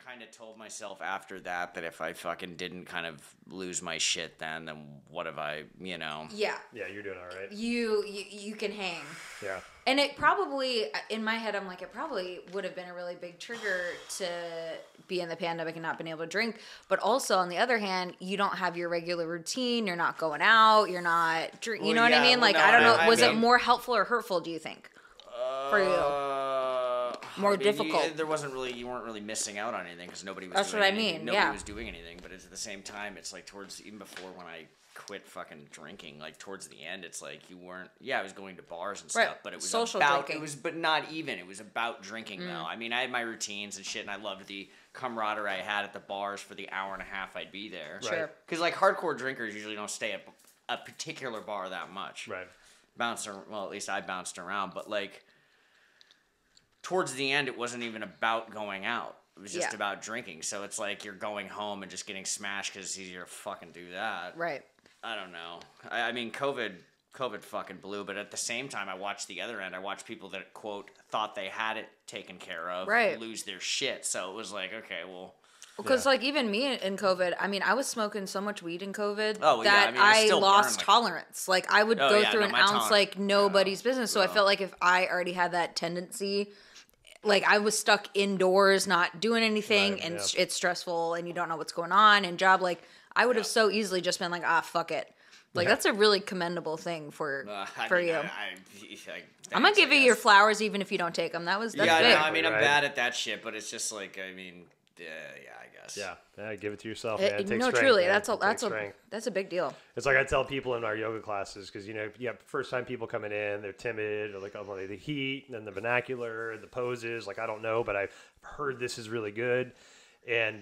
kind of told myself after that if I fucking didn't kind of lose my shit then what have I, you know? Yeah. Yeah, you're doing all right. You can hang. Yeah. And it probably, in my head, I'm like, it probably would have been a really big trigger to be in the pandemic and not been able to drink. But also, on the other hand, you don't have your regular routine. You're not going out. You're not drinking. You know what I mean? Like, I don't know. Was it more helpful or hurtful, do you think? For you? More difficult. There wasn't really, you weren't really missing out on anything because nobody was That's doing what I anything. mean, Nobody yeah. was doing anything. But it's at the same time, it's like even before when I quit fucking drinking, like towards the end, it's like you weren't, I was going to bars and stuff, right. but it was social about, drinking. but not even, it was about drinking though. I mean, I had my routines and shit, and I loved the camaraderie I had at the bars for the hour and a half I'd be there. Sure. Because like hardcore drinkers usually don't stay at a particular bar that much. Right. At least I bounced around, but like towards the end, it wasn't even about going out. It was just about drinking. So it's like you're going home and just getting smashed because it's easier to fucking do that. Right. I don't know. I mean, COVID fucking blew, but at the same time, I watched the other end. I watched people that, quote, thought they had it taken care of lose their shit. So it was like, okay, well... Because, like, even me in COVID, I mean, I was smoking so much weed in COVID that I lost tolerance. Like, I would go through an ounce like nobody's business. So I felt like if I already had that tendency... Like, I was stuck indoors, not doing anything, and it's stressful, and you don't know what's going on, and job, like, I would have so easily just been like, fuck it. Like, that's a really commendable thing for you. I'm going to give you your flowers even if you don't take them. That's big. No, I mean, I'm bad at that shit, but it's just like, I mean, I guess. Yeah, give it to yourself, man. It takes strength, truly, man. that's a big deal. It's like I tell people in our yoga classes, because, first time people coming in, they're timid, or like, oh, the heat, and then the vernacular, the poses, like, I don't know, but I've heard this is really good. And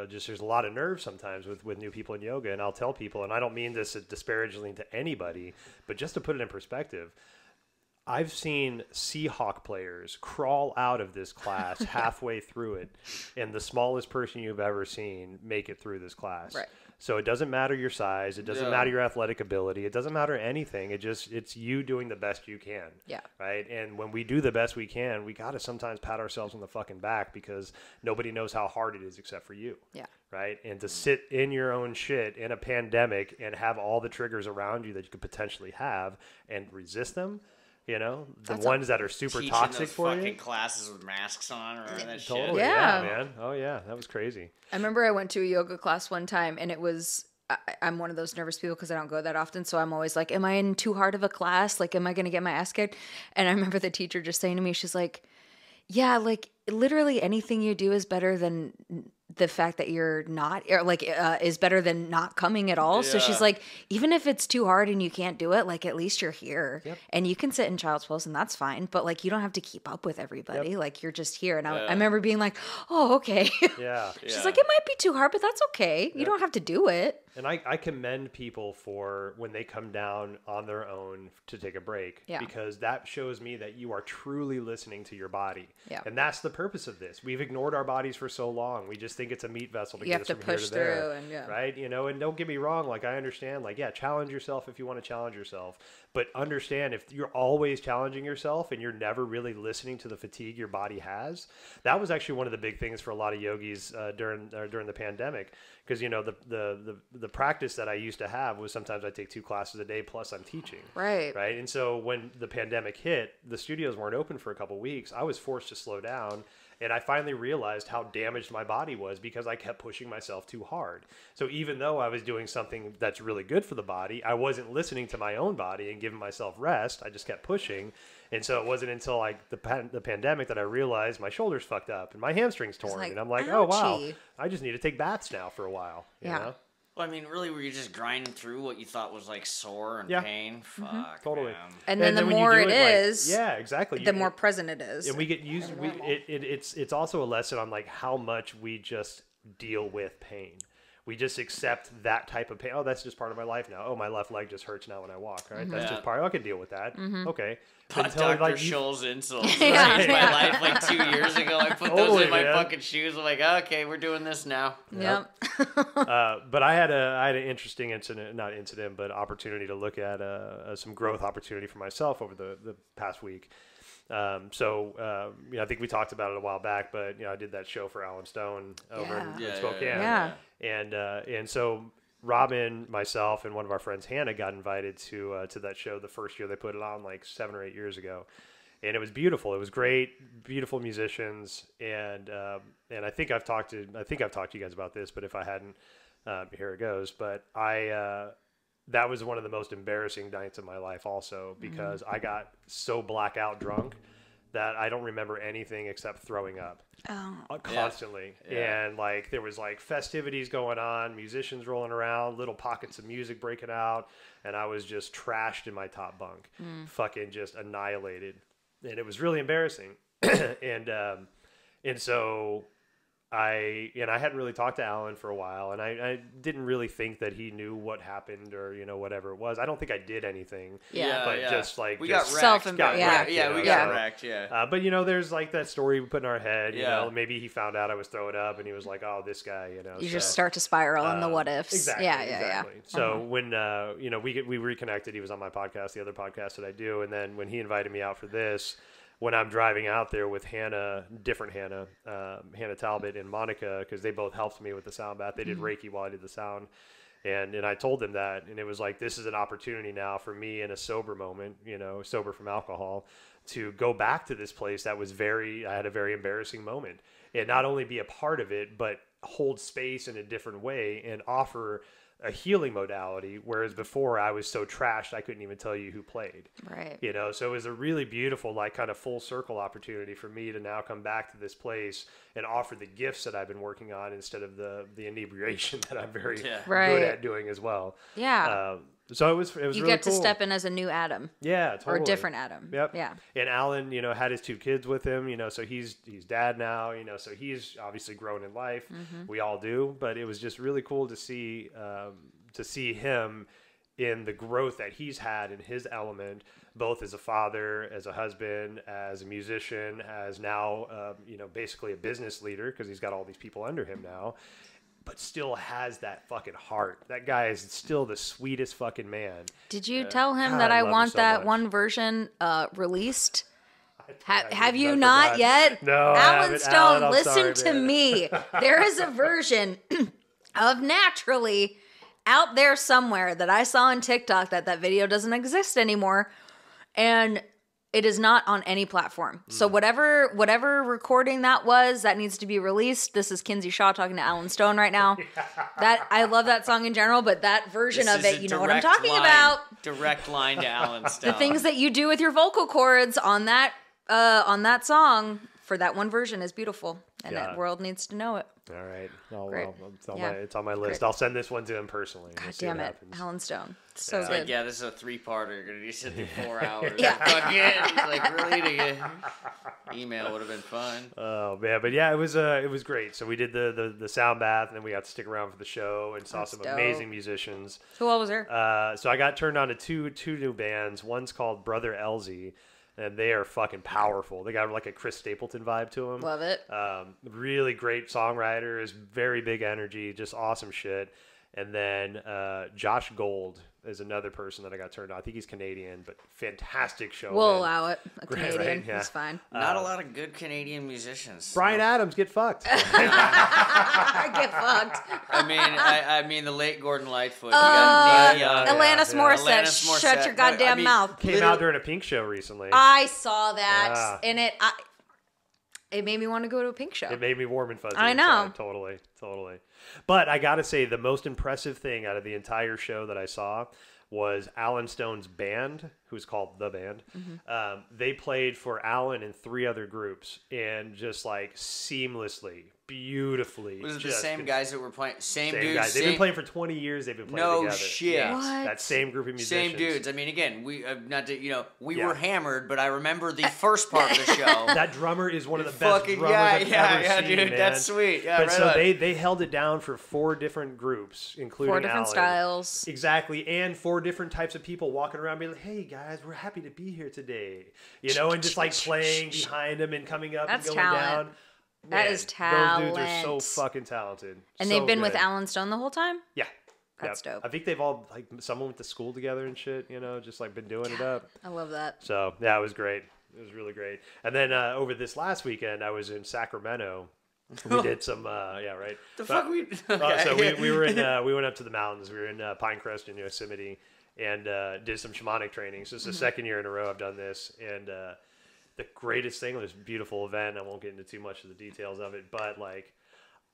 just there's a lot of nerves sometimes with new people in yoga. And I'll tell people, and I don't mean this disparagingly to anybody, but just to put it in perspective, I've seen Seahawk players crawl out of this class halfway through it, and the smallest person you've ever seen make it through this class. Right. So it doesn't matter your size. It doesn't matter your athletic ability. It doesn't matter anything. It's you doing the best you can. Yeah. Right. And when we do the best we can, we got to sometimes pat ourselves on the fucking back because nobody knows how hard it is except for you. Yeah. Right. And to sit in your own shit in a pandemic and have all the triggers around you that you could potentially have and resist them. The ones that are super toxic for you. Fucking classes with masks on or that shit. Totally, yeah, man. Oh, yeah. That was crazy. I remember I went to a yoga class one time, and it was, I'm one of those nervous people because I don't go that often, so I'm always like, am I in too hard of a class? Like, am I going to get my ass kicked? And I remember the teacher just saying to me, she's like, yeah, like, literally anything you do is better than the fact that you're not, or like, is better than not coming at all. Yeah. So she's like, even if it's too hard and you can't do it, like, at least you're here and you can sit in child's pose and that's fine. But like, you don't have to keep up with everybody. Like, you're just here. And I remember being like, oh, okay. Yeah. She's like, it might be too hard, but that's okay. You don't have to do it. And I commend people for when they come down on their own to take a break, because that shows me that you are truly listening to your body. Yeah. And that's the purpose of this. We've ignored our bodies for so long. We just think it's a meat vessel to get us from here to there. Right? And don't get me wrong. Like, I understand, like, challenge yourself if you want to challenge yourself. But understand, if you're always challenging yourself and you're never really listening to the fatigue your body has, that was actually one of the big things for a lot of yogis during the pandemic. Because, the practice that I used to have was sometimes I take 2 classes a day plus I'm teaching. Right. Right. And so when the pandemic hit, the studios weren't open for a couple of weeks. I was forced to slow down. And I finally realized how damaged my body was because I kept pushing myself too hard. So even though I was doing something that's really good for the body, I wasn't listening to my own body and giving myself rest. I just kept pushing. And so it wasn't until like the pandemic that I realized my shoulder's fucked up and my hamstring's torn. And I'm like, ouchie. Oh, wow, I just need to take baths now for a while. You know? Well, I mean, really, were you just grinding through what you thought was like sore and pain? Fuck, totally. Man. And then the more it is, exactly, the more present it is. And we get used. It's also a lesson on like how much we just deal with pain. We just accept that type of pain. Oh, that's just part of my life now. Oh, my left leg just hurts now when I walk. Right, that's just part. I can deal with that. Okay. Put Dr. Scholl's insoles changed my life like 2 years ago. I put those in my fucking shoes. I'm like, okay, we're doing this now. Yep. But I had an interesting opportunity to look at some growth opportunity for myself over the past week. I think we talked about it a while back, but I did that show for Alan Stone over in Spokane. And so Robin, myself, and one of our friends, Hannah, got invited to that show the first year they put it on, like 7 or 8 years ago. And it was beautiful. It was great, beautiful musicians, and I think I've talked to you guys about this, but if I hadn't, here it goes. But that was one of the most embarrassing nights of my life, also, because I got so blackout drunk that I don't remember anything except throwing up constantly. And like there was like festivities going on, musicians rolling around, little pockets of music breaking out, and I was just trashed in my top bunk, fucking just annihilated. And it was really embarrassing. and so I hadn't really talked to Alan for a while, and I didn't really think that he knew what happened or whatever it was. I don't think I did anything. Just like we got wrecked. We got wrecked. But there's like that story we put in our head. You know, maybe he found out I was throwing up, and he was like, "Oh, this guy." You just start to spiral in the what ifs. Exactly. So when we reconnected, he was on my podcast, the other podcast that I do, and then when he invited me out for this. When I'm driving out there with Hannah Talbot and Monica, because they both helped me with the sound bath. They did Reiki while I did the sound. And I told them that. And it was like, this is an opportunity now for me in a sober moment, sober from alcohol, to go back to this place that was I had a very embarrassing moment. And not only be a part of it, but hold space in a different way and offer a healing modality, whereas before I was so trashed I couldn't even tell you who played. Right. So it was a really beautiful, like, kind of full circle opportunity for me to now come back to this place and offer the gifts that I've been working on instead of the inebriation that I'm very good at doing as well. Yeah. So it was you really get cool. to step in as a new Adam. Yeah, totally. Or a different Adam. Yep. Yeah. And Alan, had his 2 kids with him, so he's dad now, so he's obviously grown in life. We all do, but it was just really cool to see him in the growth that he's had in his element, both as a father, as a husband, as a musician, as now, basically a business leader, because he's got all these people under him now. But still has that fucking heart. That guy is still the sweetest fucking man. Did you tell him that I want that one version released? Have you not yet? No, Alan Stone, listen to me. There is a version of Naturally out there somewhere that I saw on TikTok that video doesn't exist anymore. And it is not on any platform. So whatever recording that was, that needs to be released. This is Kinsey Shaw talking to Alan Stone right now. That I love that song in general, but that version of it, you know what I'm talking about. Direct line to Alan Stone. The things that you do with your vocal cords on that song for that one version is beautiful, and that world needs to know it. All right. It's on my list. Great. I'll send this one to him personally. God damn it. Alan Stone. So it's good. like, this is a 3-parter. You're going to sit through 4 hours. Really to get email would have been fun. Oh, man. But yeah, it was great. So we did the sound bath, and then we got to stick around for the show and saw some amazing musicians. Who all was there? So I got turned on to two new bands. One's called Brother Elsie. And they are fucking powerful. They got like a Chris Stapleton vibe to them. Love it. Really great songwriters, very big energy, just awesome shit. And then Josh Gold is another person that I got turned on. I think he's Canadian, but fantastic show. We'll allow it. A Canadian. Right? Yeah. It's fine. Not a lot of good Canadian musicians. Bryan Adams, get fucked. Get fucked. I mean the late Gordon Lightfoot. You got Neil Young. Alanis Morissette. Shut your goddamn mouth. Came out during a Pink show recently. I saw that, and it made me want to go to a Pink show. It made me warm and fuzzy. I know. Inside. Totally. But I got to say, the most impressive thing out of the entire show that I saw was Alan Stone's band, who's called The Band. They played for Alan and 3 other groups, and just like seamlessly, beautifully. Was it the same guys that were playing? Same dudes? Guys. They've been playing for 20 years. They've been playing together. No shit. Yes, what? that same group of musicians. Same dudes. I mean, again, we were hammered, but I remember the first part of the show. That drummer is one of the best drummers I've ever seen, dude, man. that's sweet. Yeah, but so they held it down for 4 different groups, including 4 different Alan. styles. Exactly, and 4 different types of people walking around being like, hey guys, we're happy to be here today. And just like playing behind them and coming up and going down. That is talent. Those dudes are so fucking talented. And they've been with Alan Stone the whole time? Yeah. That's dope. I think they've all, someone went to school together and shit, just like been doing it up. I love that. So, yeah, it was great. It was really great. And then over this last weekend, I was in Sacramento. We did some, right. So we were in, we went up to the mountains. We were in Pinecrest in Yosemite and did some shamanic training. So it's the second year in a row I've done this. And the greatest thing was this beautiful event. I won't get into too much of the details of it, but like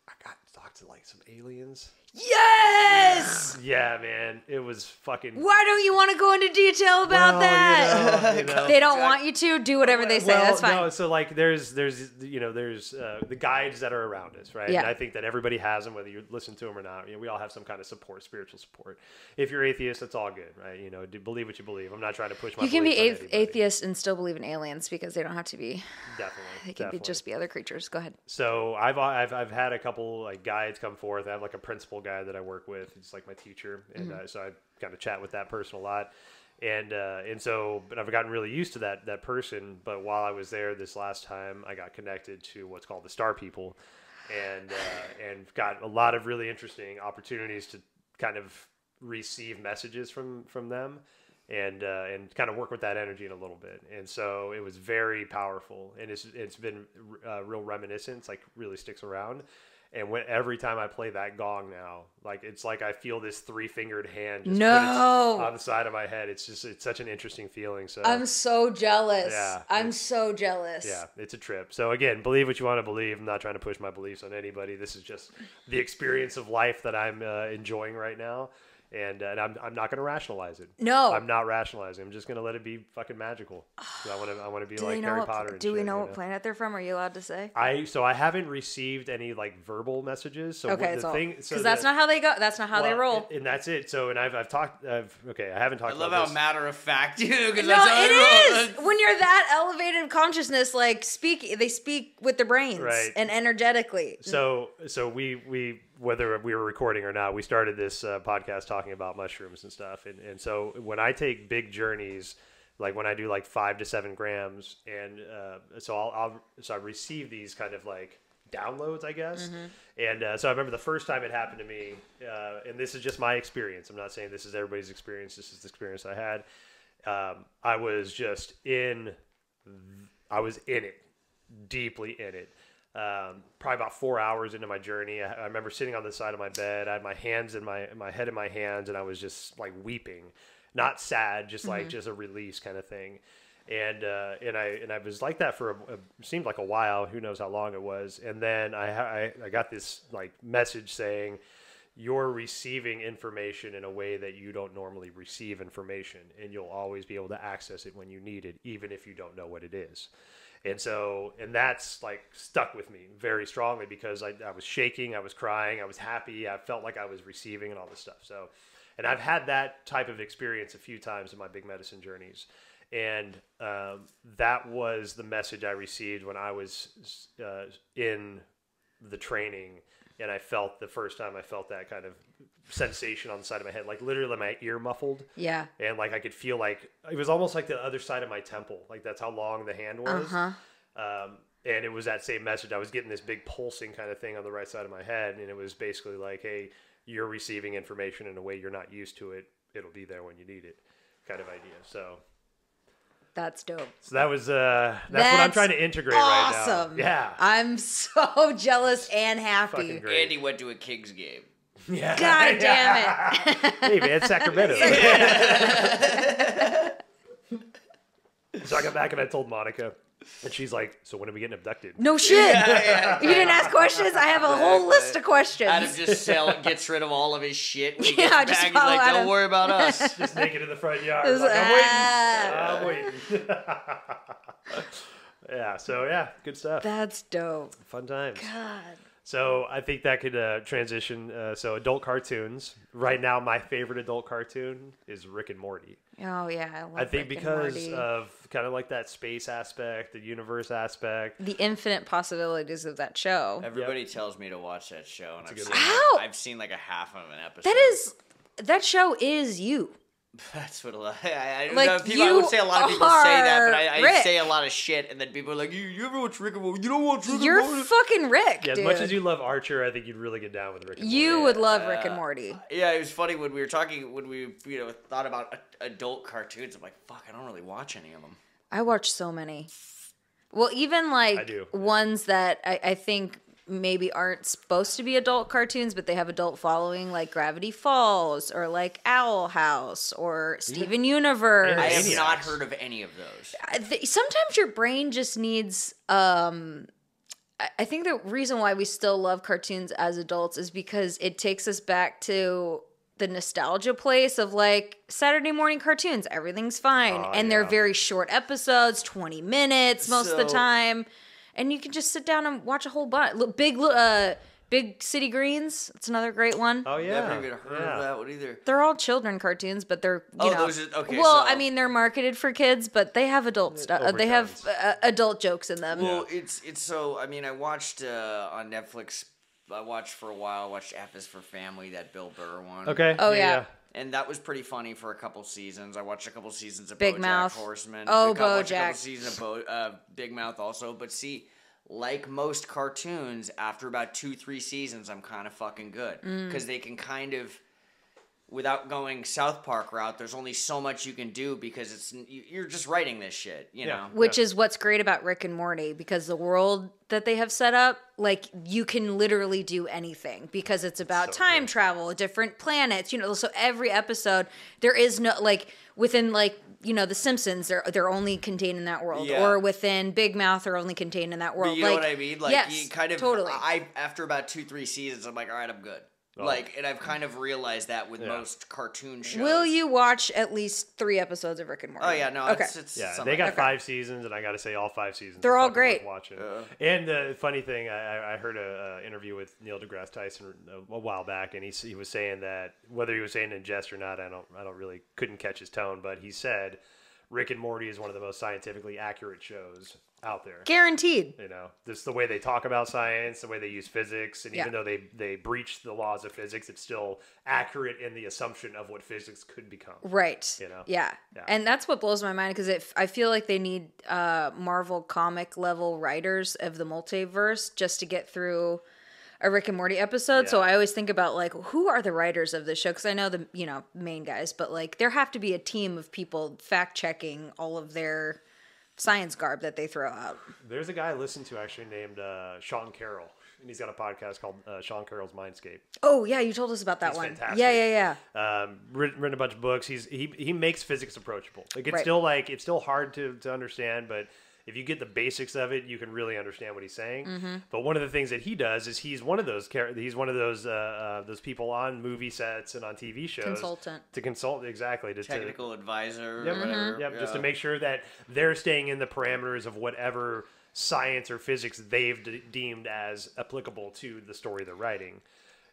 I got to talk to like some aliens. Yes! Yeah, man. It was fucking... Why don't you want to go into detail about that? You know, they don't want you to. Do whatever they say. That's fine. No, so like there's the guides that are around us, right? Yeah. And I think that everybody has them, whether you listen to them or not. We all have some kind of support, spiritual support. If you're atheist, that's all good, right? Believe what you believe. I'm not trying to push my... You can be atheist and still believe in aliens because they don't have to be... Definitely. They can just be other creatures. Go ahead. So I've had a couple like guides come forth. I have like a principal guy that I work with. He's like my teacher, and so I kind of chat with that person a lot, but I've gotten really used to that person. But while I was there this last time, I got connected to what's called the Star People, and got a lot of really interesting opportunities to kind of receive messages from them, and kind of work with that energy in a little bit. And so it was very powerful, and it's been real reminiscent. It's like really sticks around. And every time I play that gong now, like it's like I feel this 3-fingered hand just on the side of my head. It's such an interesting feeling. So I'm so jealous. Yeah, I'm so jealous. Yeah, it's a trip. So again, believe what you want to believe. I'm not trying to push my beliefs on anybody. This is just the experience of life that I'm enjoying right now. And I'm not going to rationalize it. No, I'm not rationalizing. I'm just going to let it be fucking magical. I want to be like Harry Potter. Do we know what planet they're from? Are you allowed to say? I haven't received any like verbal messages. So okay, because that's not how they go. That's not how they roll. And that's it. So I haven't talked. I haven't talked. I love about how matter of fact you. No, it is when you're that elevated consciousness. Like they speak with the brains, right, and energetically. So we whether we were recording or not, we started this podcast talking about mushrooms and stuff. And so when I take big journeys, like when I do like 5 to 7 grams, and so I receive these kind of like downloads, I guess. And so I remember the first time it happened to me, and this is just my experience. I'm not saying this is everybody's experience. This is the experience I had. I was in it, deeply in it. Probably about 4 hours into my journey, I remember sitting on the side of my bed. I had my hands in my head in my hands, and I was just like weeping, not sad, just like just a release kind of thing. And I was like that for seemed like a while. Who knows how long it was? And then I got this like message saying, you're receiving information in a way that you don't normally receive information, and you'll always be able to access it when you need it, even if you don't know what it is. And that's like stuck with me very strongly because I was shaking, I was crying, I was happy, I felt like I was receiving and all this stuff. So, and I've had that type of experience a few times in my big medicine journeys. And that was the message I received when I was in the training. And I felt the first time I felt that kind of sensation on the side of my head, like literally my ear muffled. Yeah. And like I could feel like it was almost like the other side of my temple. Like that's how long the hand was. And it was that same message. I was getting this big pulsing kind of thing on the right side of my head. And it was basically like, hey, you're receiving information in a way you're not used to it. It'll be there when you need it kind of idea. So that's dope. So that was that's what I'm trying to integrate right now. Awesome. Yeah. I'm so jealous and happy. Andy went to a Kings game. Yeah. God damn it. Hey man, Sacramento. So I got back and I told Monica, and she's like, so when are we getting abducted? No shit. Yeah. You didn't ask questions? I have a whole list of questions. Adam just gets rid of all of his shit when he gets back. He's like, Adam. Don't worry about us. Just naked in the front yard. Like, I'm waiting. Yeah, so yeah, good stuff. That's dope. Fun times. God. So I think that could transition. So adult cartoons. Right now, my favorite adult cartoon is Rick and Morty. Oh yeah, I love I think Rick because and Morty. of kind of like that space aspect, the universe aspect, the infinite possibilities of that show. Everybody tells me to watch that show, and I've seen like a half of an episode. That show is you. That's what I like know. People, I would say a lot of people say that, but I say a lot of shit, and then people are like, "You ever watch Rick and Morty? You don't watch Rick and Morty? You're fucking Rick, yeah, dude. As much as you love Archer, I think you'd really get down with Rick and Morty. You would love Rick and Morty. Yeah, it was funny when we thought about adult cartoons. I'm like, fuck, I don't really watch any of them. I watch so many. Well, even like ones that I think maybe aren't supposed to be adult cartoons, but they have adult following, like Gravity Falls or like Owl House or Steven Universe. I have not heard of any of those. Sometimes your brain just needs... I think the reason why we still love cartoons as adults is because it takes us back to the nostalgia place of like Saturday morning cartoons. Everything's fine. And they're very short episodes, 20 minutes most of the time. And you can just sit down and watch a whole bunch. Big City Greens. It's another great one. Oh, yeah. Never even heard of that one either. They're all children cartoons, but they're, you know. Those are, okay. Well, I mean, they're marketed for kids, but they have adult stuff. They have adult jokes in them. Well, it's so, I mean, I watched on Netflix, I watched for a while, I watched F is for Family, that Bill Burr one. Okay. Oh, yeah. And that was pretty funny for a couple seasons. I watched a couple seasons of Big BoJack Mouth. Horseman. Oh, Watched a couple BoJack. seasons of Big Mouth also. But see, like most cartoons, after about 2-3 seasons, I'm kind of fucking good. Because they can kind of, without going South Park route, there's only so much you can do because you're just writing this shit, you know? Which is what's great about Rick and Morty, because the world that they have set up, like, you can literally do anything because it's about time travel, different planets, you know, so every episode, there is no, like, within, like, you know, the Simpsons, they're only contained in that world, or within Big Mouth, they're only contained in that world. But you know what I mean? Like, yes, you kind of, totally. After about 2-3 seasons, I'm like, all right, I'm good. And I've kind of realized that with most cartoon shows. Will you watch at least 3 episodes of Rick and Morty? Oh, yeah, no, okay. it's they got 5 seasons, and I got to say, all 5 seasons. They're all great. Watching. And the funny thing, I heard an interview with Neil deGrasse Tyson a while back, and he was saying that, whether he was saying it in jest or not, I couldn't catch his tone, but he said Rick and Morty is one of the most scientifically accurate shows out there. Guaranteed. You know, just the way they talk about science, the way they use physics, and even though they breach the laws of physics, it's still accurate in the assumption of what physics could become. Right. You know? Yeah. And that's what blows my mind, because I feel like they need Marvel comic level writers of the multiverse just to get through a Rick and Morty episode. So I always think about, like, who are the writers of this show? Because I know the, you know, main guys, but like there have to be a team of people fact checking all of their science garb that they throw out. There's a guy I listen to actually named Sean Carroll, and he's got a podcast called Sean Carroll's Mindscape. Oh yeah, you told us about that He's one. Fantastic. Yeah. Written a bunch of books. He makes physics approachable. Like it's still hard to understand, but if you get the basics of it, you can really understand what he's saying. Mm-hmm. But one of the things that he does is he's one of those people on movie sets and on TV shows. Consultant. To consult, exactly. Technical advisor. Yep, or whatever. Yep, just to make sure that they're staying in the parameters of whatever science or physics they've deemed as applicable to the story they're writing.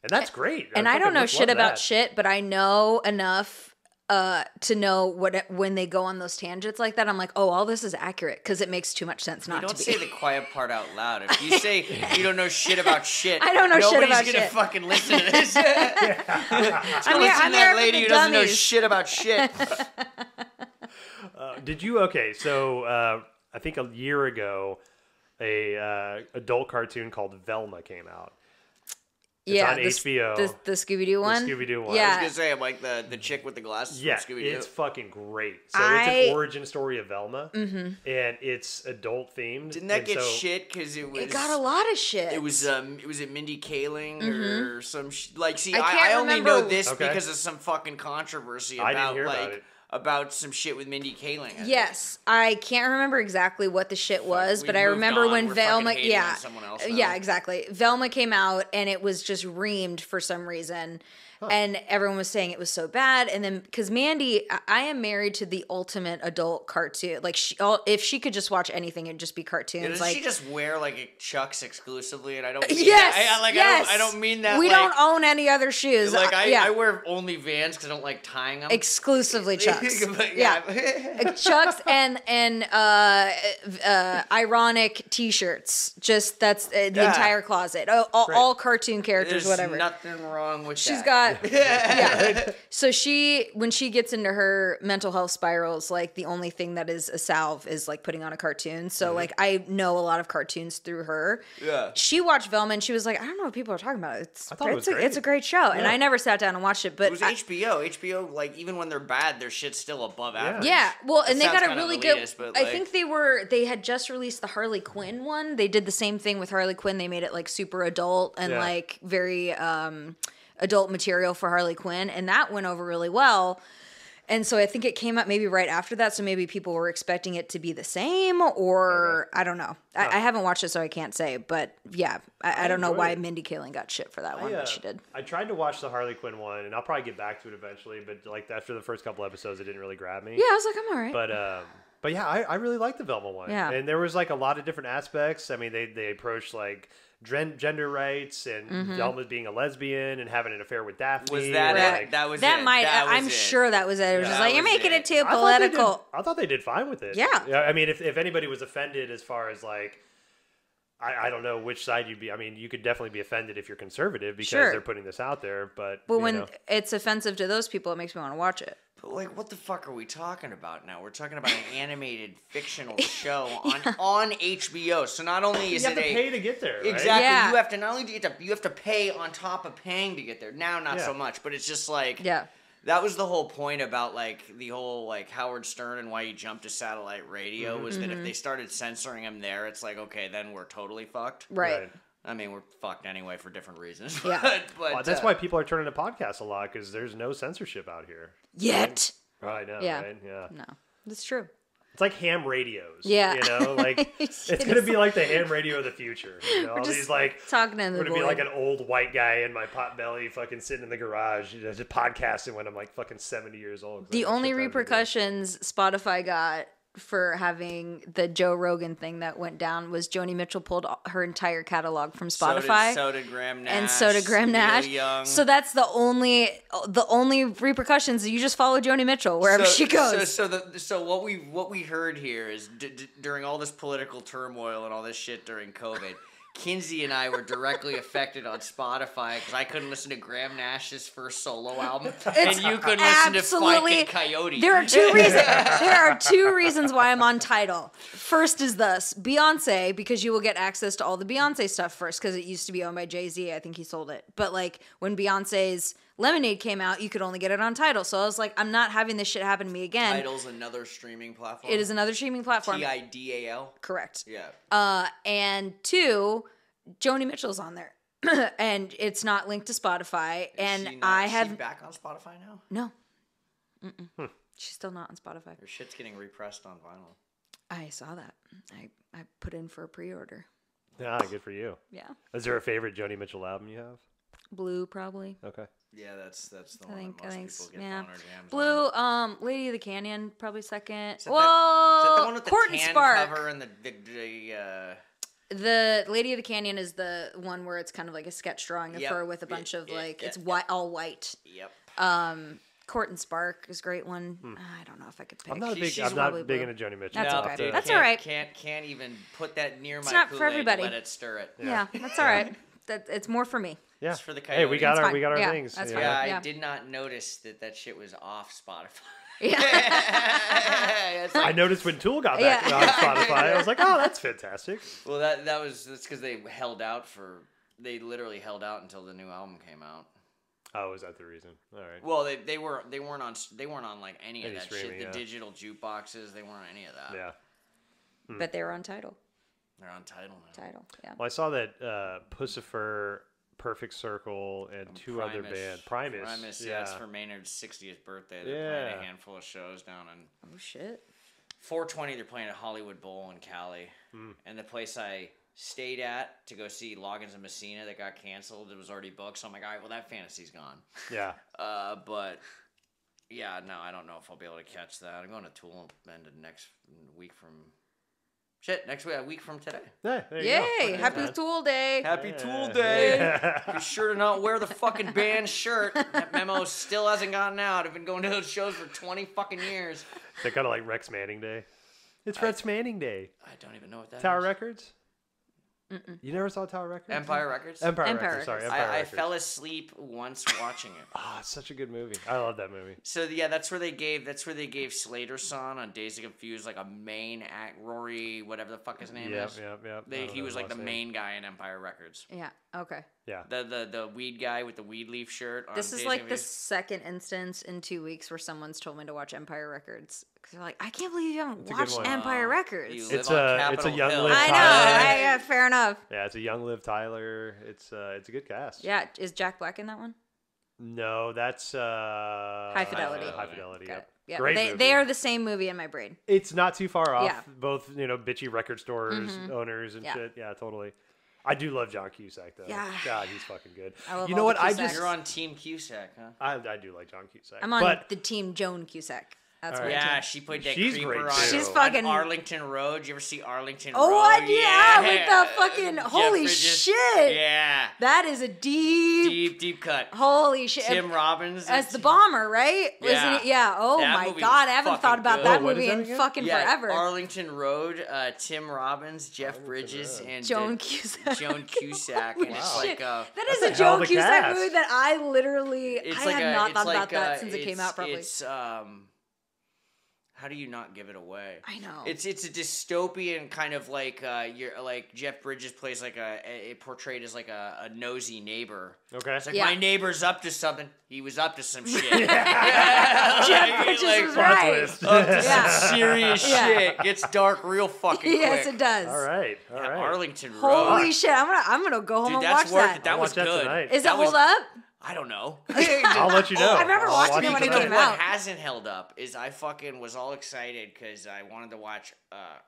And that's great. And I don't know shit about shit, but I know enough to know when they go on those tangents like that. I'm like, oh, all this is accurate, because it makes too much sense not to be. Don't say the quiet part out loud. If you say you don't know shit about shit, I don't know shit about shit. Nobody's gonna fucking listen to this. I'm that lady who doesn't know shit about shit. Did you? Okay, so I think a year ago, a adult cartoon called Velma came out. It's on HBO. The Scooby-Doo one? The Scooby-Doo one. Yeah. I was going to say, I'm like the chick with the glasses from Scooby-Doo. It's fucking great. So it's an origin story of Velma, and it's adult themed. Didn't that get shit? Because it got a lot of shit. It was it Mindy Kaling or some like? See, I only know this because of some fucking controversy about I didn't hear about it. About some shit with Mindy Kaling. Yes, I can't remember exactly what the shit was, but I remember when Velma, exactly. Velma came out and it was just reamed for some reason. And everyone was saying it was so bad. And then, because Mandy, I am married to the ultimate adult cartoon. Like, if she could just watch anything, it'd just be cartoons. Does she just wear, like, Chucks exclusively? And I don't mean that. I don't mean that. We don't own any other shoes. Like, I wear only Vans because I don't like tying them. Exclusively Chucks. Chucks and ironic T-shirts. Just, that's the entire closet. All cartoon characters, whatever. There's nothing wrong with that. She's got So when she gets into her mental health spirals, like the only thing that is a salve is like putting on a cartoon. So like I know a lot of cartoons through her. Yeah. She watched Velma and she was like, I don't know what people are talking about. It's a great show. And I never sat down and watched it, but it was HBO. HBO, like even when they're bad, their shit's shit's still above average. Yeah, well, and they got a really elitist, good. I think they had just released the Harley Quinn one. They did the same thing with Harley Quinn. They made it like super adult and like very adult material for Harley Quinn, and that went over really well. And so I think it came out maybe right after that, so maybe people were expecting it to be the same, or I don't know. I haven't watched it, so I can't say. But yeah, I don't know why Mindy Kaling got shit for that one, but she did. I tried to watch the Harley Quinn one, and I'll probably get back to it eventually. But like after the first couple episodes, it didn't really grab me. Yeah, I was like, I'm all right. But yeah, I really liked the Velma one. Yeah, and there was like a lot of different aspects. I mean, they approached like gender rights and Velma being a lesbian and having an affair with Daphne. Was that like, it? That was that it. might. That was I'm it. sure that was it. It was just like, you're making it too I political. I thought they did fine with it. Yeah. I mean, if anybody was offended as far as like, I don't know which side you'd be. I mean, you could definitely be offended if you're conservative because they're putting this out there. But when it's offensive to those people, it makes me want to watch it. But like, what the fuck are we talking about now? We're talking about an animated fictional show on HBO. So not only is you have to pay to get there, right? Exactly. Yeah. You have to not only you have to pay on top of paying to get there. Now, not so much, but it's just like that was the whole point about like the whole like Howard Stern and why he jumped to satellite radio was that if they started censoring him there, it's like, okay, then we're totally fucked. Right. I mean, we're fucked anyway for different reasons. Yeah. but that's why people are turning to podcasts a lot because there's no censorship out here. Yet. Right? I know, yeah. right? Yeah. No, that's true. It's like ham radios. Yeah. You know, like it's going to be like the ham radio of the future. You know, all these like talking to the going to be like an old white guy in my potbelly fucking sitting in the garage, just podcasting when I'm like fucking 70 years old. The only repercussions Spotify got for having the Joe Rogan thing that went down was Joni Mitchell pulled her entire catalog from Spotify. So did Graham Nash. And so did Graham Nash. Young. So that's the only repercussions. You just follow Joni Mitchell wherever she goes. So what we heard here is during all this political turmoil and all this shit during COVID, Kinsey and I were directly affected on Spotify because I couldn't listen to Graham Nash's first solo album, and you couldn't listen to Fike and Coyote. There are two reasons. There are two reasons why I'm on Tidal. First is thus Beyonce, because you will get access to all the Beyonce stuff first, because it used to be owned by Jay-Z. I think he sold it, but like when Beyonce's Lemonade came out, you could only get it on Tidal. So I was like, I'm not having this shit happen to me again. Tidal's another streaming platform. It is another streaming platform. TIDAL. Correct. Yeah. And two, Joni Mitchell's on there, and it's not linked to Spotify. Is she back on Spotify now? No. She's still not on Spotify. Her shit's getting repressed on vinyl. I saw that. I put in for a pre-order. Ah, good for you. Yeah. Is there a favorite Joni Mitchell album you have? Blue, probably. Okay. Yeah, that's the one that most people get boner jams Blue, on. Lady of the Canyon, probably second. Is that the one with the Court tan and Spark. cover and The Lady of the Canyon is the one where it's kind of like a sketch drawing of her with a bunch of it's white, all white. Yep. Court and Spark is a great one. I don't know if I could pick. I'm not big into Joni Mitchell. That's okay. That's all right. Can't even put that near my not Kool-Aid for everybody. Let it stir it. Yeah, that's all right. It's more for me. Yeah. It's for the Hey, we got our things. That's Yeah, fine. I did not notice that shit was off Spotify. Yeah. I noticed when Tool got back on Spotify. I was like, oh, that's fantastic. Well, that's because they literally held out until the new album came out. Oh, is that the reason? All right. Well, they weren't on like any of that shit. The digital jukeboxes, they weren't on any of that. Yeah. But they were on Tidal. They're on Tidal now. Yeah. Well, I saw that Pussifer, Perfect Circle, and two other bands. Primus. Yeah, it's for Maynard's 60th birthday. They're playing a handful of shows down in... Oh, shit. 420, they're playing at Hollywood Bowl in Cali. And the place I stayed at to go see Loggins and Messina that got canceled, it was already booked. So I'm like, all right, well, that fantasy's gone. Yeah. But... yeah, no, I don't know if I'll be able to catch that. I'm going to Tool Bend next week from... next week, a week from today. Yeah, there you go. Happy Tool Day. Happy Tool Day. Be sure to not wear the fucking band shirt. That memo still hasn't gotten out. I've been going to those shows for 20 fucking years. They're kind of like Rex Manning Day. It's Rex Manning Day. I don't even know what that Tower is. Records? You never saw Tower Records? Empire Records? Empire Records, sorry. Empire I Records. fell asleep once watching it. Oh, it's such a good movie. I love that movie. So yeah, that's where they gave Slater's son on Dazed and Confused like a main act. Rory, whatever the fuck his name is. Yep. He was like the main guy in Empire Records. Yeah. Okay. Yeah. The weed guy with the weed leaf shirt. On This is Dazed like and the Confused. second instance in 2 weeks where someone's told me to watch Empire Records because they're like, I can't believe you haven't a good watched one. Empire Records. You It's live on a Capitol young Hill. Liv I know. Tyler. Yeah, fair enough. Yeah, it's a young Liv Tyler. It's a good cast. Yeah. Is Jack Black in that one? No, that's High Fidelity. High Fidelity. Got Yeah. it. Yeah, Great movie. they are the same movie in my brain. It's not too far off. Yeah. Both, bitchy record stores, owners and shit. Yeah, totally. I do love John Cusack though. Yeah. God, he's fucking good. I love You know all what? the I Cusacks. You're on Team Cusack, huh? I do like John Cusack. I'm on but the team Joan Cusack. That's All my right. team. Yeah, she played that She's creeper great, on, too. She's on fucking- Arlington Road. You ever see Arlington Oh, Road? what? Yeah, with the fucking Jeff holy Bridges. shit. Yeah. That is a Deep cut. holy shit. Tim Robbins. As the bomber, right? Yeah. Wasn't it? Yeah. Oh That my movie god, was I haven't fucking thought about good. that Oh, what movie is that in again? fucking Yeah, forever. Arlington Road, Tim Robbins, Jeff Bridges, and Joan Cusack. Joan Cusack, and it's like that is That's a a hell of Joan a Cusack cast. movie that I literally it's I like have a, not it's thought like about that since it came it's- out. Probably. It's how do you not give it away? I know. It's a dystopian kind of like you're like Jeff Bridges plays like portrayed as like a nosy neighbor. Okay. It's like Yeah. my neighbor's up to something. He was up to some shit. Jeff Bridges was plot right. twist. Up to Yeah. some serious Yeah. shit. Gets dark real fucking Yes, quick. it does. All right. Yeah, Arlington Road. Holy shit! I'm gonna go home Dude, and that's watch worth that. it. That I'll was watch that good. tonight. Is it That was- hold up? I don't know. I'll let you know. I remember I'll watching watch it when it tonight. came What out. hasn't held up is I fucking was all excited because I wanted to watch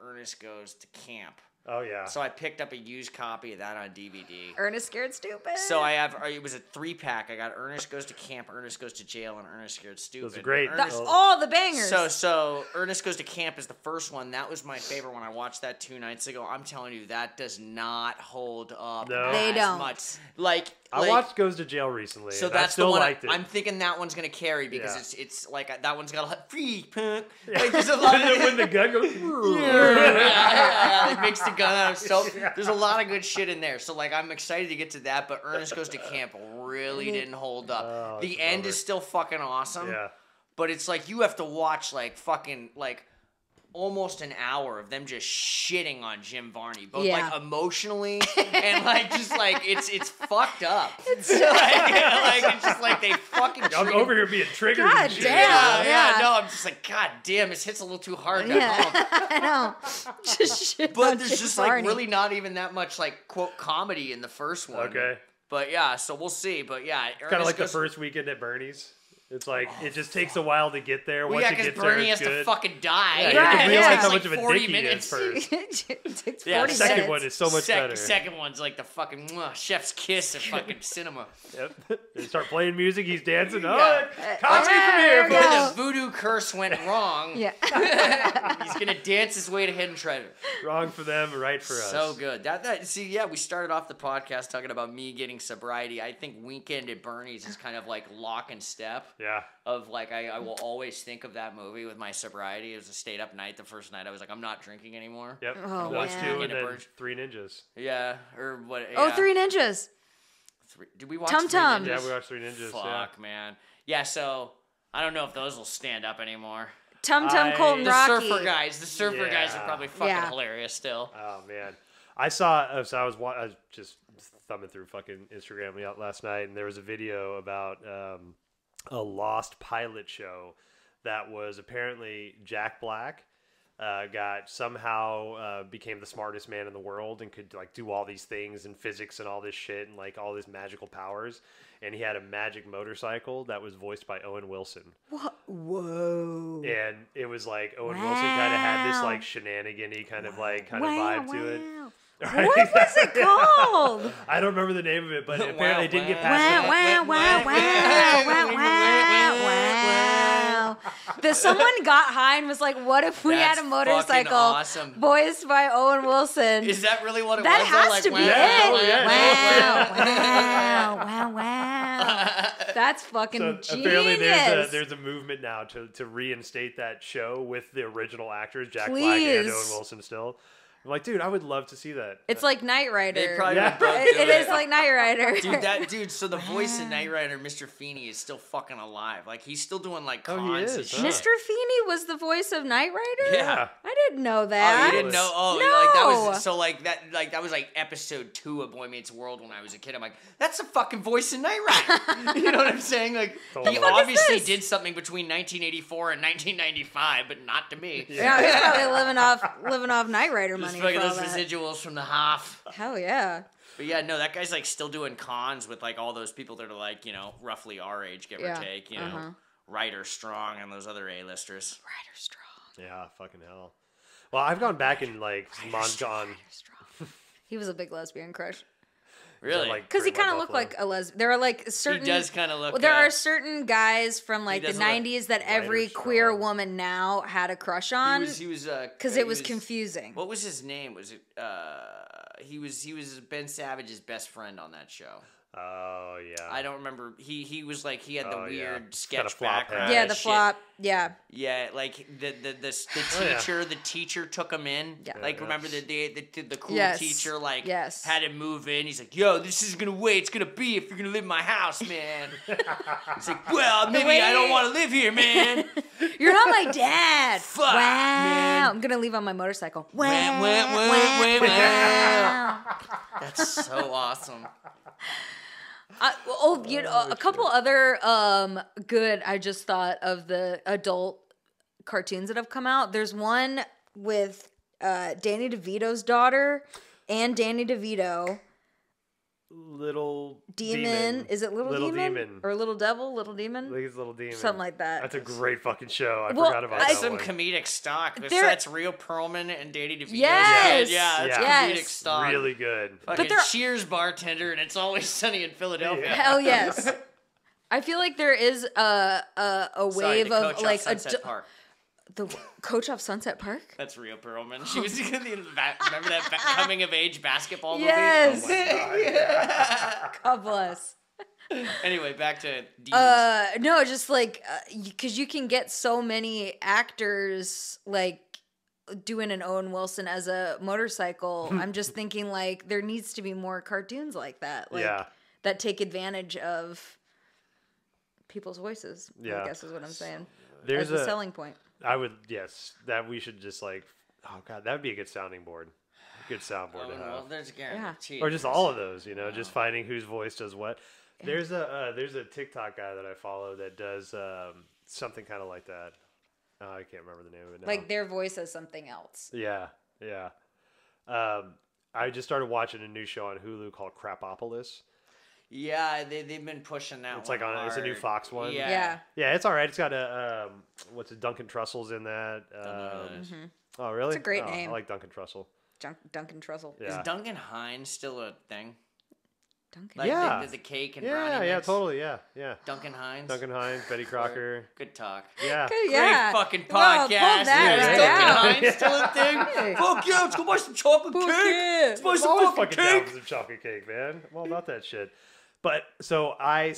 Ernest Goes to Camp. Oh yeah. So I picked up a used copy of that on DVD. Ernest Scared Stupid. So I have, it was a 3-pack. I got Ernest Goes to Camp, Ernest Goes to Jail, and Ernest Scared Stupid. Those are great. That's Ernest, all the bangers. so Ernest Goes to Camp is the first one. That was my favorite one. I watched that 2 nights ago. I'm telling you, that does not hold up No. They as don't. much. Like, I watched Goes to Jail recently. so and I that's still the one liked it. I'm thinking that one's gonna carry because Yeah. it's like that one's got a lot free punk. Like, there's a lot of when the gun goes. it makes the gun out of soap. There's a lot of good shit in there. So like I'm excited to get to that, but Ernest Goes to Camp really didn't hold up. Oh, The it's a end bummer. is still fucking awesome. Yeah. But it's like you have to watch like fucking like almost an hour of them just shitting on Jim Varney, both Yeah. like emotionally and like just like it's fucked up. It's like it's just like they fucking. I'm treat- over here being triggered. God and shit. damn. Yeah. No, I'm just like, God damn, this hits a little too hard. Yeah, I know. Just shit But on there's Jim just like Varney. really not even that much like quote comedy in the first one. Okay. But yeah, so we'll see. But yeah, Kind of like the first weekend at Bernie's. It's like it just takes a while to get there. Well, Once yeah, you because get there, Bernie has it's to good. fucking die. Yeah, you have to It realize takes how like much of a 40 dick he is minutes. first. It takes 40 Yeah, The second minutes. one is so much better. Second one's like the fucking chef's kiss of fucking cinema. Yep. They start playing music. He's dancing. Oh, Yeah. comedy from here, there we folks. go. The voodoo curse went wrong. Yeah. He's gonna dance his way to hidden treasure. Wrong for them, right for us. So good. That see, yeah, we started off the podcast talking about me getting sobriety. I think Weekend at Bernie's is kind of like lock and step. Yeah. Of like I will always think of that movie with my sobriety. It was a stayed up night. The first night I was like, I'm not drinking anymore. Yep. Oh, Those man. two Weekend and at then Bernie's. 3 Ninjas. Yeah, or what? Oh, Yeah. 3 Ninjas. Did we watch Tum Three Tum. Ninjas? Yeah, we watched 3 Ninjas. Fuck, man. Yeah, so I don't know if those will stand up anymore. Tum Tum, I- Colton The Rocky. surfer guys are Yeah. probably fucking Yeah. hilarious still. Oh man, I saw. So I was just thumbing through fucking Instagram last night, and there was a video about a lost pilot show that was apparently Jack Black got somehow became the smartest man in the world and could like do all these things in physics and all this shit and like all these magical powers. And he had a magic motorcycle that was voiced by Owen Wilson. What? Whoa. And it was like Owen Wilson kind of had this Wow. like shenanigan-y kind of like Wow, vibe to it. wow. Right? What was it called? I don't remember the name of it, but Wow, apparently it didn't get wow. past Wow, wow, wow, wow, wow, wow. Someone got high and was like, what if we That's had a fucking motorcycle awesome. voiced by Owen Wilson? Is that really what it That was? has Like, to be wow, it. Wow, wow, wow. That's fucking So genius. apparently there's a movement now to reinstate that show with the original actors, Jack Black and Please. Owen Wilson still. I'm like, dude, I would love to see that. It's like Knight Rider. They probably would both do it is like Knight Rider. Dude, so the voice of Knight Rider, Mr. Feeney, is still fucking alive. Like, he's still doing, like, cons he is, and shit. Mr. Feeney was the voice of Knight Rider? Yeah. I didn't know that. Oh, you didn't know? Oh, no. like, that was, so, like, that was, like, episode 2 of Boy Meets World when I was a kid. I'm like, that's the fucking voice of Knight Rider. You know what I'm saying? Like, he obviously did something between 1984 and 1995, but not to me. Yeah, he's probably living off Knight Rider money. Just fucking those residuals from the Hoff. Hell yeah. But yeah, no, that guy's like still doing cons with like all those people that are like, you know, roughly our age, give or take, you know, Ryder Strong and those other A-listers. Ryder Strong. Yeah, fucking hell. Well, I've gone back and like gone. He was a big lesbian crush. Really? Because he kind of looked like a lesbian. There are like certain. He does kind of look. Well, there are certain guys from like the '90s that every queer woman now had a crush on. He was. Because it was confusing. What was his name? Was it? He was Ben Savage's best friend on that show. Oh yeah. I don't remember. He was like he had the weird sketch background. Yeah, the flop. Yeah. Yeah, like the teacher, the teacher took him in. Yeah. Like remember the cool teacher like had him move in. He's like, "Yo, this is gonna way it's gonna be if you're gonna live in my house, man." It's like, "Well, maybe I don't want to live here, man." You're not my dad. Fuck, wow. man. I'm gonna leave on my motorcycle. Wow. That's so awesome. A couple other good. I just thought of the adult cartoons that have come out. There's one with Danny DeVito's daughter and Danny DeVito. Little Demon. Is it Little Demon? Or Little Devil? Little Demon? I think it's Little Demon. Something like that. That's a great fucking show. I forgot about that. That's some comedic stock. That's Rhea Perlman and Danny DeVito. Yes! Yeah, it's comedic stock. Really good. Fucking Cheers bartender and It's Always Sunny in Philadelphia. Yeah. Hell yes. I feel like there is a wave of like Park. The coach off Sunset Park? That's Rhea Perlman. She was in the remember that coming of age basketball movie? Yes. Oh my God. God bless. Anyway, back to Demons. No, just like because you can get so many actors like doing an Owen Wilson as a motorcycle. I'm just thinking like there needs to be more cartoons like that. Like that take advantage of people's voices. I guess is what I'm saying. There's a selling point. I would, that we should just like, oh God, that would be a good sounding board. A good soundboard to have. Well, there's a guarantee. Or just all of those, you know, just finding whose voice does what. There's a TikTok guy that I follow that does something kind of like that. I can't remember the name of it now. Like their voice as something else. Yeah. I just started watching a new show on Hulu called Crapopolis. Yeah, they've been pushing that. It's like it's a new Fox one. Yeah, it's all right. It's got Duncan Trussell's in that. Oh, really? It's a great name. I like Duncan Trussell. Duncan Trussell. Yeah. Is Duncan Hines still a thing? Duncan. Like the cake and brownie mix? Totally. Yeah. Duncan Hines, Betty Crocker. Good talk. Yeah. Great fucking podcast. Is Duncan Hines still a thing? Fuck yeah, let's go buy some chocolate cake. Let's buy some fucking cake. Some chocolate cake, man. I'm all about that shit. But so I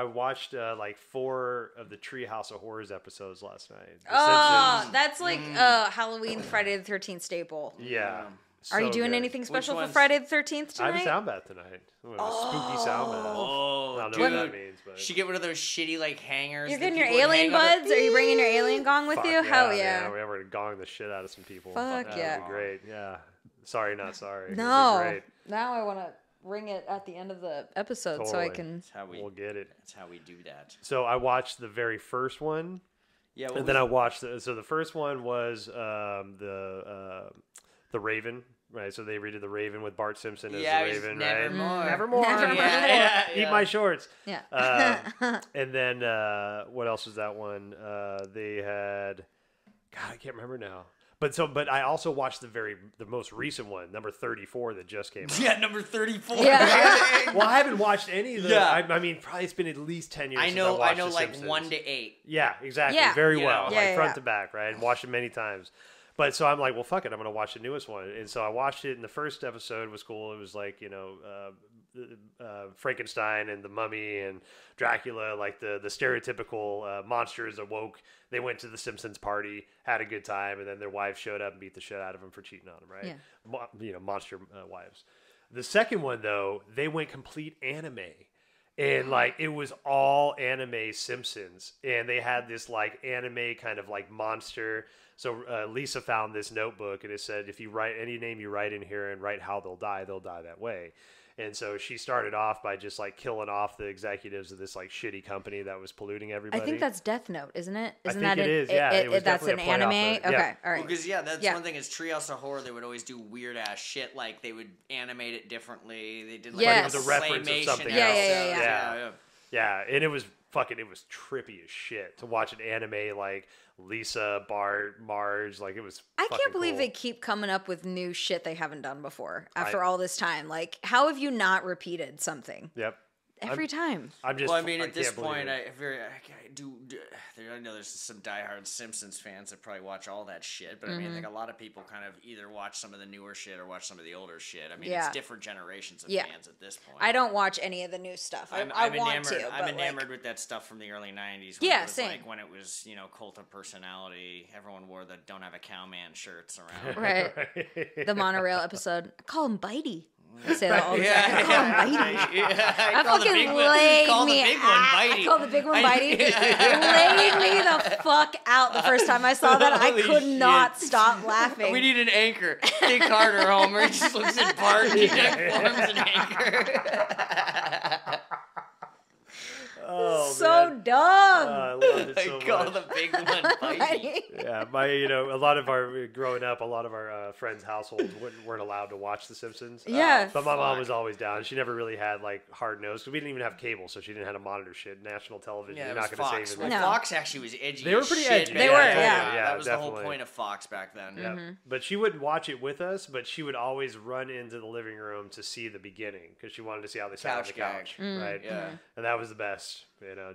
watched like 4 of the Treehouse of Horrors episodes last night. Simpsons. That's like Halloween, Friday the 13th staple. Yeah. Are you doing anything special for Friday the 13th tonight? I have a sound bath tonight. Spooky sound bath. Oh, I don't know what that means. But should get rid of those shitty like hangers. You're getting your alien buds? Are you bringing your alien gong with you? Hell yeah. We're going to gong the shit out of some people. Fuck yeah. That'd be great. Yeah. Sorry, not sorry. No. Great. Now I want to ring it at the end of the episode so I can. We'll get it. That's how we do that. So I watched the very first one. Yeah. And then I watched so the first one was the Raven. Right, so they redid The Raven with Bart Simpson as the Raven, right? Nevermore. Eat my shorts. Yeah. And then what else was that one? They had, God, I can't remember now. But I also watched the most recent one, number 34, that just came out. Yeah, number 34. Yeah. Well, I haven't watched any of them. Yeah. I mean, probably it's been at least 10 years since I watched The like Simpsons. 1 to 8. Yeah, exactly. Yeah. Very well. Yeah, front to back, right? And watched it many times. But so I'm like, well, fuck it. I'm going to watch the newest one. And so I watched it, and the first episode was cool. It was like, Frankenstein and the Mummy and Dracula, like the stereotypical monsters awoke. They went to the Simpsons party, had a good time, and then their wives showed up and beat the shit out of them for cheating on them, right? Yeah. Monster wives. The second one, though, they went complete anime. And like it was all anime Simpsons, and they had this like anime kind of like monster. So Lisa found this notebook, and it said, if you write any name you write in here and write how they'll die that way. And so she started off by just like killing off the executives of this like shitty company that was polluting everybody. I think that's Death Note, isn't it? I think it is. Yeah, it was that's an anime. Okay, all right. Because that's one thing is Treehouse of Horror. They would always do weird ass shit. Like they would animate it differently. They did like it was a reference of something else. Yeah. And it was trippy as shit to watch an anime like Lisa, Bart, Marge. Like it was. I can't believe they keep coming up with new shit they haven't done before after all this time. Like, how have you not repeated something? Yep. Every time. I'm just. Well, I mean, at this point, I know there's some diehard Simpsons fans that probably watch all that shit, but I mean, like a lot of people kind of either watch some of the newer shit or watch some of the older shit. I mean, it's different generations of fans at this point. I don't watch any of the new stuff. I'm enamored with that stuff from the early '90s. Same. Like when it was, Cult of Personality. Everyone wore the "Don't Have a Cowman" shirts around. Right. The monorail episode. I call him Bitey. I say that all the time. I call him Bitey. I fucking laid me out. I call the big one Bitey. Laid me the fuck out the first time I saw that. I could not stop laughing. We need an anchor. Take Carter home. He just looks at Bart and he forms an anchor. Oh, so man. dumb. I loved it so I call much. the big one Bitey. Yeah, a lot of our friends' households weren't allowed to watch The Simpsons. Yeah. But my mom was always down. She never really had like hard nose because we didn't even have cable, so she didn't have to monitor shit. National television, Yeah, you're it was not going to Fox. save it. Well, Fox actually was edgy. They were pretty edgy. They were, yeah. That was definitely the whole point of Fox back then. Yeah. But she wouldn't watch it with us, but she would always run into the living room to see the beginning because she wanted to see how they sat on the couch. Right? Yeah. And that was the best.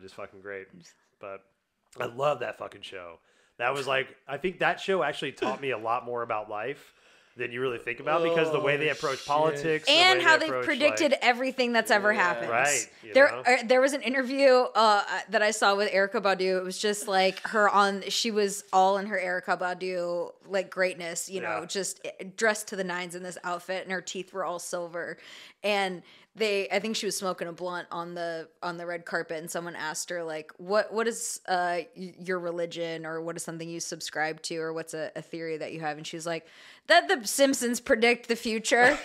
Just fucking great. But I love that fucking show. That was like, I think that show actually taught me a lot more about life than you really think about because the way they approach politics and how they predicted everything that's ever happened. Right. There was an interview that I saw with Erykah Badu. It was just like she was all in her Erykah Badu like greatness, just dressed to the nines in this outfit, and her teeth were all silver. And I think she was smoking a blunt on the red carpet, and someone asked her like, what is your religion, or what is something you subscribe to, or what's a theory that you have? And she's like, that the Simpsons predict the future.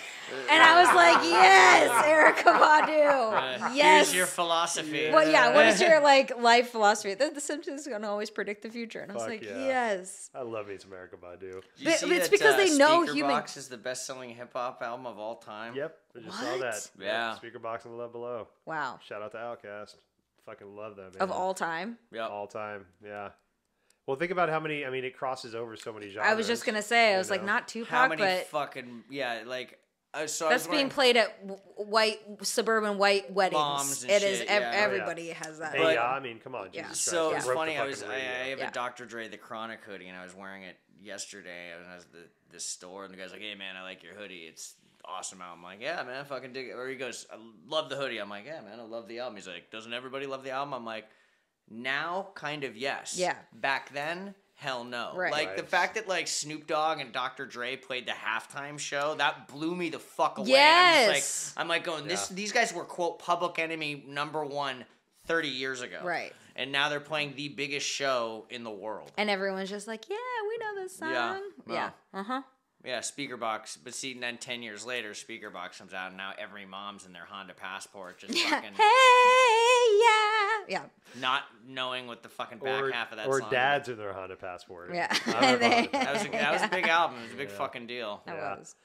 And I was like, yes, Erykah Badu. Yes. Here's your philosophy. Well, yeah. What is your like life philosophy? The Simpsons are gonna always predict the future. And I was yes. I love me some Erykah Badu. It's because they know Speakerbox is the best-selling hip-hop album of all time. Yep. I just saw that. Yeah. Speakerbox and The Love Below. Wow. Shout out to Outkast. Fucking love them. Of all time? Yeah. All time. Yeah. Well, think about how many, it crosses over so many genres. I was just going to say, I was like, not Tupac, how many but... fucking, like... So that's being played at suburban white weddings. It is. Everybody has that. Hey, come on. Yeah. So it's funny. I have a Dr. Dre the Chronic hoodie, and I was wearing it yesterday. I was at this store, and the guy's like, "Hey man, I like your hoodie. It's awesome album." I'm like, "Yeah man, I fucking dig it." Or he goes, "I love the hoodie." I'm like, "Yeah man, I love the album." He's like, "Doesn't everybody love the album?" I'm like, "Now, kind of yes. Yeah. Back then." Hell no. Right. The fact that like Snoop Dogg and Dr. Dre played the halftime show, that blew me the fuck away. Yes. I'm like going, these guys were quote Public Enemy #1 30 years ago. Right. And now they're playing the biggest show in the world. And everyone's just like, yeah, we know this song. Yeah. Uh-huh. Yeah, Speakerbox. But see, then 10 years later, Speakerbox comes out, and now every mom's in their Honda Passport just fucking... Hey, yeah. Not knowing what the fucking back half of that song song dads in their Honda Passport. Yeah. That was a big album. It was a big fucking deal. That was.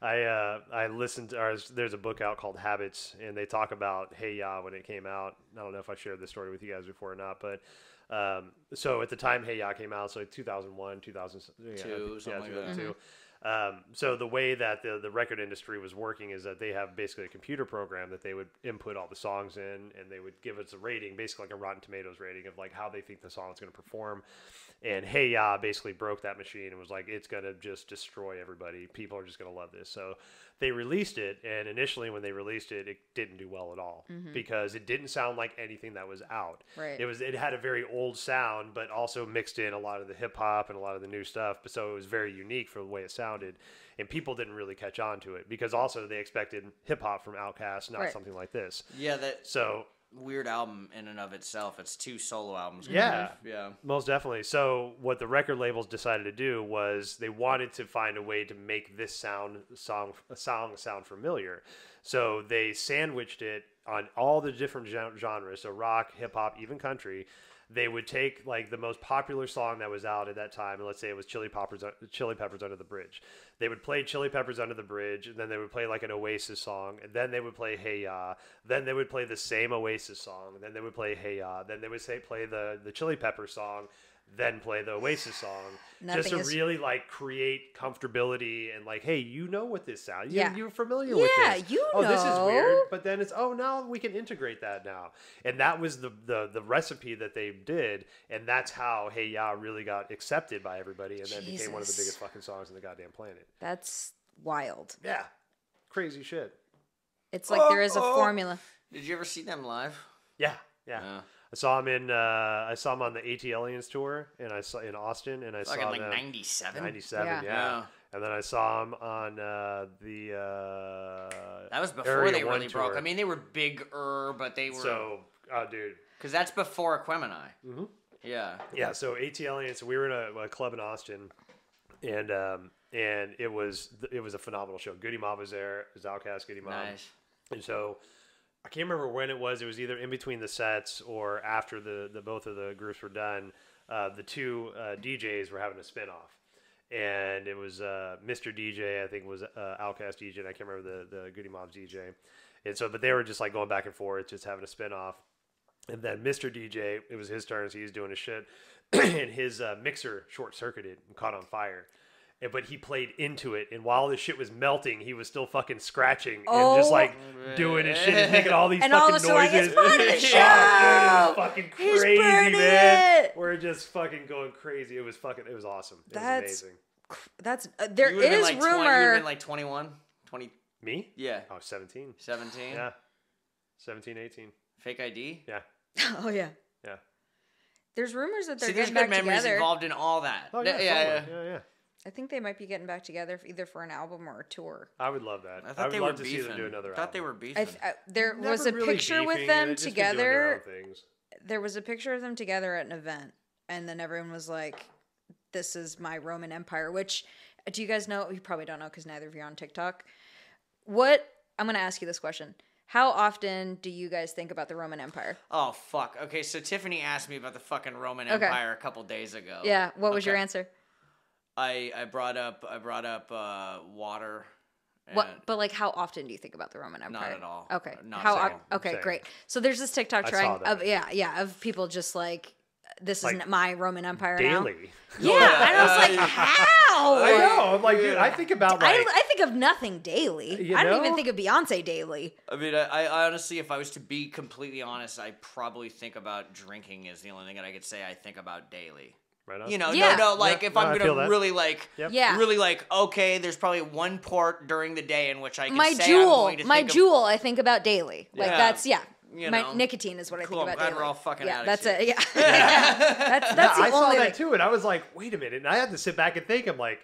I listened to, there's a book out called Habits, and they talk about Hey Ya when it came out. I don't know if I shared this story with you guys before or not, but... so at the time Hey Ya came out, so like 2001, 2002, something like that. 2002. So the way that the record industry was working is that they have basically a computer program that they would input all the songs in, and they would give us a rating, basically like a Rotten Tomatoes rating of like how they think the song is going to perform. And Hey Ya basically broke that machine and was like, it's going to just destroy everybody. People are just going to love this. So they released it, and initially when they released it, it didn't do well at all because it didn't sound like anything that was out. Right. It had a very old sound, but also mixed in a lot of the hip hop and a lot of the new stuff. But so it was very unique for the way it sounded, and people didn't really catch on to it because also they expected hip hop from Outkast, not something like this. Yeah, so weird album in and of itself. It's 2 solo albums. Yeah, most definitely. So what the record labels decided to do was they wanted to find a way to make this song sound familiar. So they sandwiched it on all the different genres, so rock, hip hop, even country. They would take like the most popular song that was out at that time, and let's say it was Chili Peppers Under the Bridge. They would play Chili Peppers Under the Bridge, and then they would play like an Oasis song, and then they would play Hey Ya. Then they would play the same Oasis song, and then they would play Hey Ya. Then they would play the Chili Pepper song, then play the Oasis song. Just to really like create comfortability and like, hey, you know what this sounds. You're familiar with this. Yeah, you know. This is weird. But then it's, now we can integrate that now. And that was the recipe that they did. And that's how Hey Ya really got accepted by everybody and then became one of the biggest fucking songs on the goddamn planet. That's wild. Yeah. Crazy shit. It's like there is a formula. Did you ever see them live? Yeah. I saw him on the AT Aliens tour, and I saw in Austin, and I saw them like 97. 97, yeah. And then I saw him on that was before Area they really tour. broke. I mean, they were bigger, but they were dude, because that's before Aquemini. Mm-hmm. Yeah. So AT Aliens, we were in a club in Austin, and it was a phenomenal show. Goody Mob was there. It was Outkast, Goody Mob, Nice. and so. I can't remember when it was. It was either in between the sets or after the both of the groups were done. The two DJs were having a spinoff, and it was Mr. DJ, I think was Outkast DJ, and I can't remember the Goody Mob's DJ. And so, but they were just like going back and forth, just having a spinoff. And then Mr. DJ, it was his turn, so he was doing his shit, and his mixer short circuited and caught on fire. But he played into it, and while the shit was melting, he was still fucking scratching and just like doing his shit and making all these and fucking all noises. Like, it's part of the show. It was fucking crazy, man. It. We're just fucking going crazy. It was awesome. It was amazing. There is like rumor. You would have been like 21, 20. Me? Yeah. Oh, 17. 17. Yeah. 17, 18. Fake ID. Yeah. Oh yeah. Yeah. There's rumors that they're there's getting good back memories together. involved in all that. Oh yeah. Yeah. I think they might be getting back together either for an album or a tour. I would love that. I would love to see them do another album. I thought they were beefing. There was a really picture with beefing, them together. There was a picture of them together at an event, and then everyone was like, "This is my Roman Empire." Which, do you guys know? You probably don't know because neither of you are on TikTok. I'm going to ask you this question. How often do you guys think about the Roman Empire? Oh, fuck. Okay, so Tiffany asked me about the fucking Roman Empire a couple days ago. Yeah, what was your answer? I brought up water. But like, how often do you think about the Roman Empire? Not at all. Okay. Same. Great. So there's this TikTok trend of people just like, this is my Roman Empire daily. Now. Yeah, and I was like, how? I know. I'm like, dude, I think about like I think of nothing daily. I don't even think of Beyonce daily. I mean, I honestly, if I was to be completely honest, I probably think about drinking is the only thing that I could say I think about daily. Right on. You know, if I I'm feel gonna that. really like, really like, okay, there's probably one port during the day in which I can say I'm going to think of, I think about daily. Like that's my nicotine is what I think about I'm glad daily. we're all fucking that's addicts it. Yeah, that's the I only saw that too, and I was like, wait a minute, and I had to sit back and think. I'm like,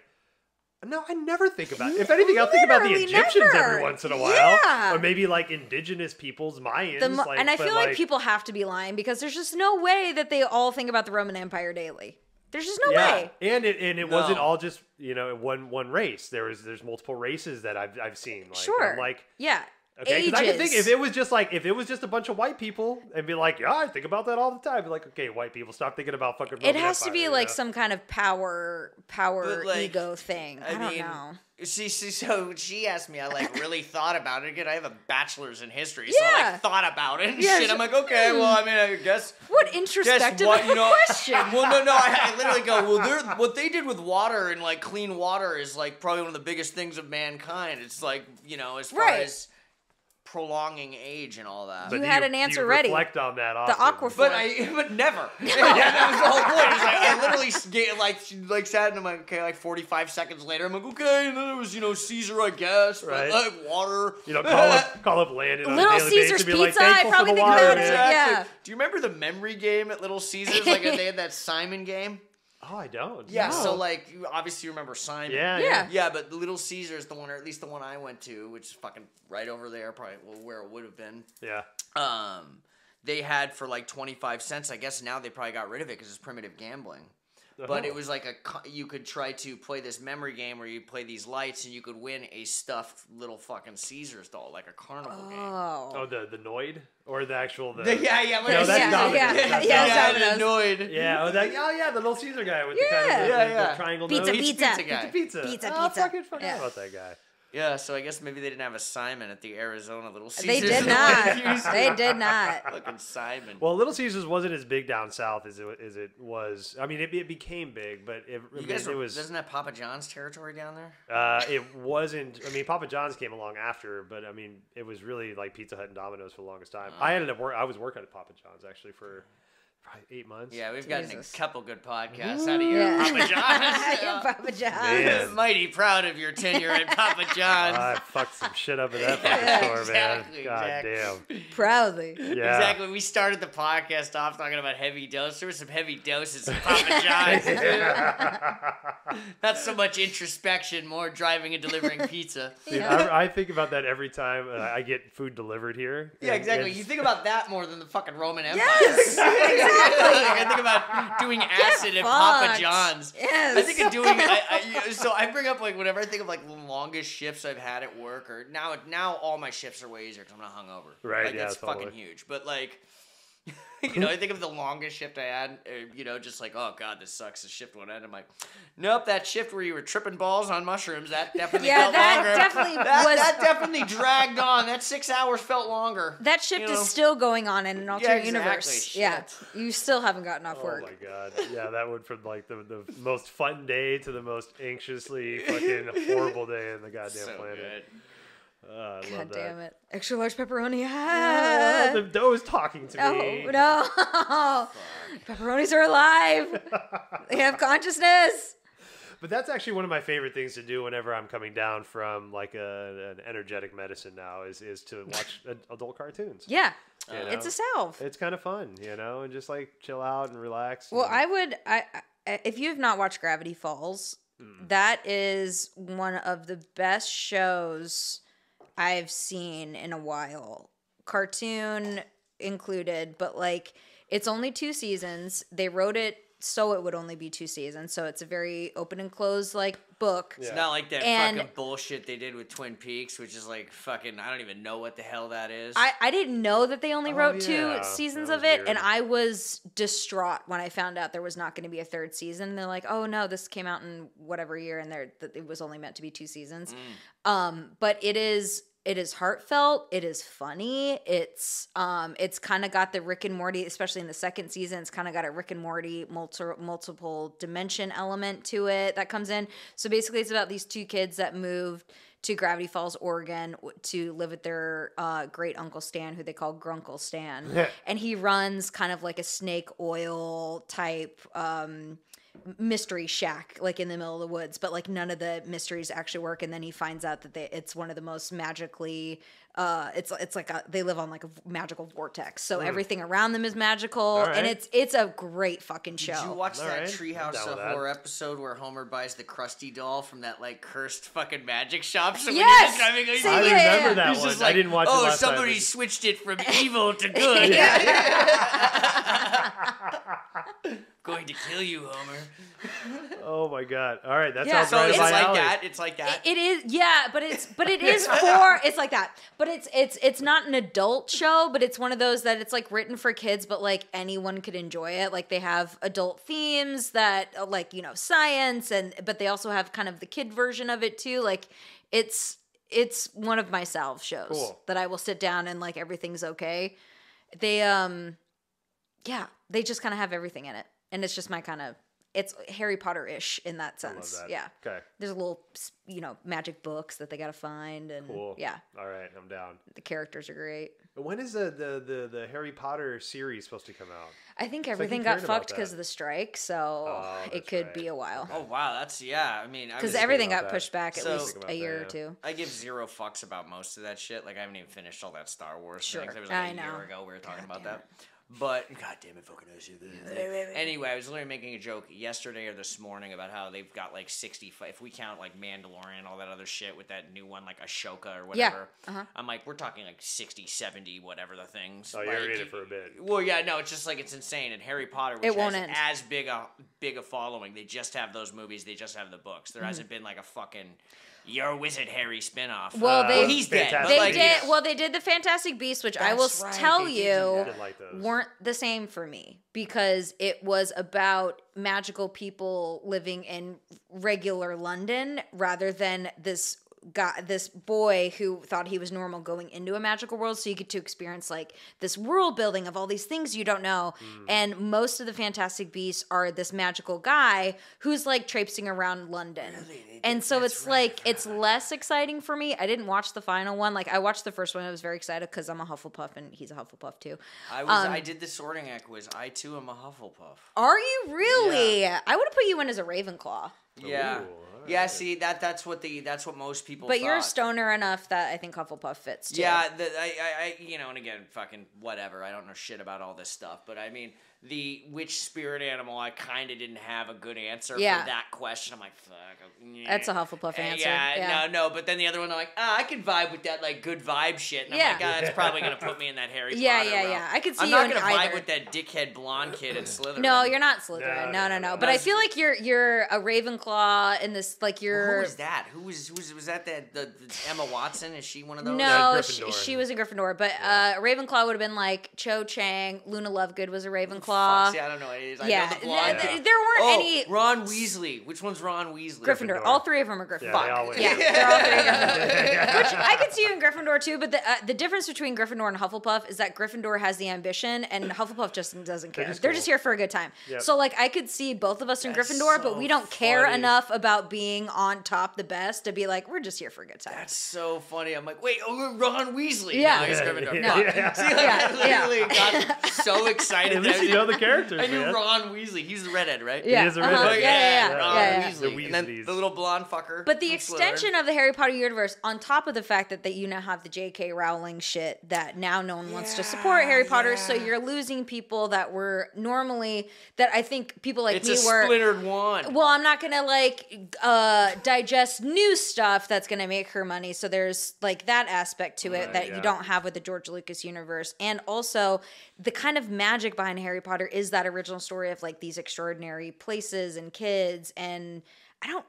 no, I never think about it. If anything, I'll think about the Egyptians every once in a while, or maybe like indigenous peoples, Mayans. And I feel like people have to be lying because there's just no way that they all think about the Roman Empire daily. There's just no way. And it wasn't all just one race. There's multiple races that I've seen. Like, sure. I'm like, yeah. Okay, because I can think if it was just a bunch of white people and be like, yeah, I think about that all the time. Be like, okay, white people, stop thinking about fucking Roman It has Empire, to be like some kind of power ego thing. I don't know. So she asked me, I like really thought about it. Again, I have a bachelor's in history, so I like thought about it and shit. I'm like, okay, well, I mean, I guess. What introspective question. Well, no, I literally go, well, what they did with water and like clean water is like probably one of the biggest things of mankind. It's like, as far as. prolonging age and all that. You had an answer ready. Reflect on that often. The aquaphor. But never. That was the whole point. It's like I literally sat and I'm like, okay, like 45 seconds later, I'm like, okay, and then it was Caesar, I guess, but like water. Call up Landon. Little Caesar's Pizza. I probably think about it. Yeah. Do you remember the memory game at Little Caesars? Like they had that Simon game. Oh, I don't. Yeah, no. so like you obviously remember Simon. Yeah. But Little Caesars, the one, or at least the one I went to, which is fucking right over there, probably where it would have been. Yeah. They had for like 25 cents. I guess now they probably got rid of it because it's primitive gambling. But it was like you could try to play this memory game where you play these lights and you could win a stuffed little fucking Caesars doll, like a carnival game. Oh, the Noid? Or the actual... Yeah. That's Domino's. The Noid. Yeah, the Little Caesar guy with the kind of the triangle nose. Pizza. Pizza. I fucking forgot about that guy. Yeah, so I guess maybe they didn't have a Simon at the Arizona Little Caesars. They did not. They did not. Fucking Simon. Well, Little Caesars wasn't as big down south as it was. I mean, it became big, but it was... Doesn't that Papa John's territory down there? It wasn't... I mean, Papa John's came along after, but I mean, it was really like Pizza Hut and Domino's for the longest time. I was working at Papa John's actually for... Probably 8 months. Yeah, we've gotten a couple good podcasts out of your Papa John's. Papa John's. Mighty proud of your tenure at Papa John's. I fucked some shit up in that fucking store, man. God damn. Proudly. Yeah. Exactly. We started the podcast off talking about heavy doses. There were some heavy doses of Papa John's. Not so much introspection, more driving and delivering pizza. Dude, I think about that every time I get food delivered here. Yeah, exactly. You think about that more than the fucking Roman Empire. Yes, exactly. I think about doing acid at Papa John's. Yes. I think of doing. So I bring up like whenever I think of like the longest shifts I've had at work, or now all my shifts are way easier because I'm not hungover. Right. Like, that's fucking huge. But like, I think of the longest shift I had. Just like, oh god, this sucks. The shift won't end. I'm like, nope. That shift where you were tripping balls on mushrooms, that definitely felt longer. That definitely dragged on. That 6 hours felt longer. That shift is still going on in an alternate universe. Shit. Yeah, you still haven't gotten off work. Oh my god. Yeah, that went from like the most fun day to the most anxiously fucking horrible day in the goddamn planet. Good. I God love damn that. it. Extra large pepperoni. The dough's talking to me. No. Pepperonis are alive. They have consciousness. But that's actually one of my favorite things to do whenever I'm coming down from like an energetic medicine now is to watch adult cartoons. Yeah. It's a salve. It's kind of fun, and just like chill out and relax. Well, if you have not watched Gravity Falls, that is one of the best shows I've seen in a while. Cartoon included, but like it's only 2 seasons. They wrote it so it would only be 2 seasons. So it's a very open and closed like book. It's not like that fucking bullshit they did with Twin Peaks, which is like fucking, I don't even know what the hell that is. I didn't know that they only wrote 2 seasons of it. Weird. And I was distraught when I found out there was not going to be a 3rd season. And they're like, oh no, this came out in whatever year. And it was only meant to be 2 seasons. But it is heartfelt. It is funny. It's kind of got the Rick and Morty, especially in the 2nd season. It's kind of got a Rick and Morty multiple dimension element to it that comes in. So basically, it's about these 2 kids that moved to Gravity Falls, Oregon, to live with their great uncle Stan, who they call Grunkle Stan, and he runs kind of like a snake oil type mystery shack like in the middle of the woods, but like none of the mysteries actually work. And then he finds out that it's one of the most magically it's like they live on like a magical vortex, so everything around them is magical. And it's a great fucking show. Did you watch that Treehouse of Horror episode where Homer buys the Krusty doll from that like cursed fucking magic shop? So yes, I remember that one. Like, I didn't watch it last time. Somebody switched it from evil to good. Going to kill you, Homer. Oh my god! All right, that sounds so right. It's like that. It's like that. It is, but it is for. It's like that, but it's not an adult show, but it's one of those that it's like written for kids, but like anyone could enjoy it. Like they have adult themes that like science, but they also have kind of the kid version of it too. Like it's one of my salve shows that I will sit down and like everything's okay. They they just kind of have everything in it. And it's just my kind of it's Harry Potter-ish in that sense. I love that. Yeah. Okay. There's a little, magic books that they got to find. And cool. Yeah. All right, I'm down. The characters are great. When is the Harry Potter series supposed to come out? I think everything got fucked because of the strike, so it could be a while. Oh, wow. I mean... Because everything got pushed back at least a year or two. I give zero fucks about most of that shit. Like, I haven't even finished all that Star Wars thing. It was like a year ago we were talking about that. But, God damn it, fucking anyway, I was literally making a joke yesterday or this morning about how they've got like 65, if we count like Mandalorian, all that other shit with that new one, like Ashoka or whatever. Yeah. I'm like, we're talking like 60, 70, whatever the things. Oh, you're in it for a bit. Well, yeah, no, it's just like, it's insane. And Harry Potter, which has as big a following, they just have those movies, they just have the books. There hasn't been like a fucking... You're a Wizard Harry spinoff. Well, he's dead. They did the Fantastic Beasts, which I will tell you weren't the same for me because it was about magical people living in regular London rather than this boy who thought he was normal going into a magical world, so you get to experience like this world building of all these things you don't know. And most of the Fantastic Beasts are this magical guy who's like traipsing around London. And so it's it's less exciting for me. I didn't watch the final one. Like I watched the first one, I was very excited because I'm a Hufflepuff and he's a Hufflepuff too. I did the sorting hat quiz. I too am a Hufflepuff. Are you really? Yeah. I would have put you in as a Ravenclaw. Yeah. Ooh, yeah, see that's what most people But thought. you're a stoner enough that I think Hufflepuff fits too. Yeah, I and again, fucking whatever. I don't know shit about all this stuff, but I mean, which spirit animal, I kind of didn't have a good answer for that question. I'm like, fuck. That's a Hufflepuff answer. No, but then the other one, I'm like, I can vibe with that, like, good vibe shit. And I'm like, it's probably going to put me in that Harry Potter realm. I could see I'm not going to vibe with that dickhead blonde kid in Slytherin. No, you're not Slytherin. No. But I feel like you're a Ravenclaw in this, like, you're... Who was that? Who was that the Emma Watson? Is she one of those? No, she was a Gryffindor. But Ravenclaw would have been, like, Cho Chang. Luna Lovegood was a Ravenclaw. See, I don't know what it is. I know the blonde. There weren't any... Ron Weasley. Which one's Ron Weasley? Gryffindor. All three of them are Gryffindor. Yeah, they're all three Gryffindor. Which I could see you in Gryffindor too, but the difference between Gryffindor and Hufflepuff is that Gryffindor has the ambition and Hufflepuff just doesn't care. They're just here for a good time. Yep. So like I could see both of us in Gryffindor, but we don't care enough about being on top the best to be like, we're just here for a good time. That's so funny. I'm like, wait, Ron Weasley. Yeah. No, he's Gryffindor. No. See, I literally got so excited. At least you know the characters, I knew Ron Weasley. He's the redhead, right? Yeah. He is a redhead. Ron Weasley. And then the little blonde fucker. But the extension of the Harry Potter universe, on top of the fact that you now have the J.K. Rowling shit that now no one wants to support Harry Potter, so you're losing people that were normally, that I think people like me were... It's a splintered wand. Well, I'm not going to digest new stuff that's going to make her money, so there's like that aspect to it that you don't have with the George Lucas universe. And also, the kind of magic behind Harry Potter is that original story of like these extraordinary places and kids, and I'm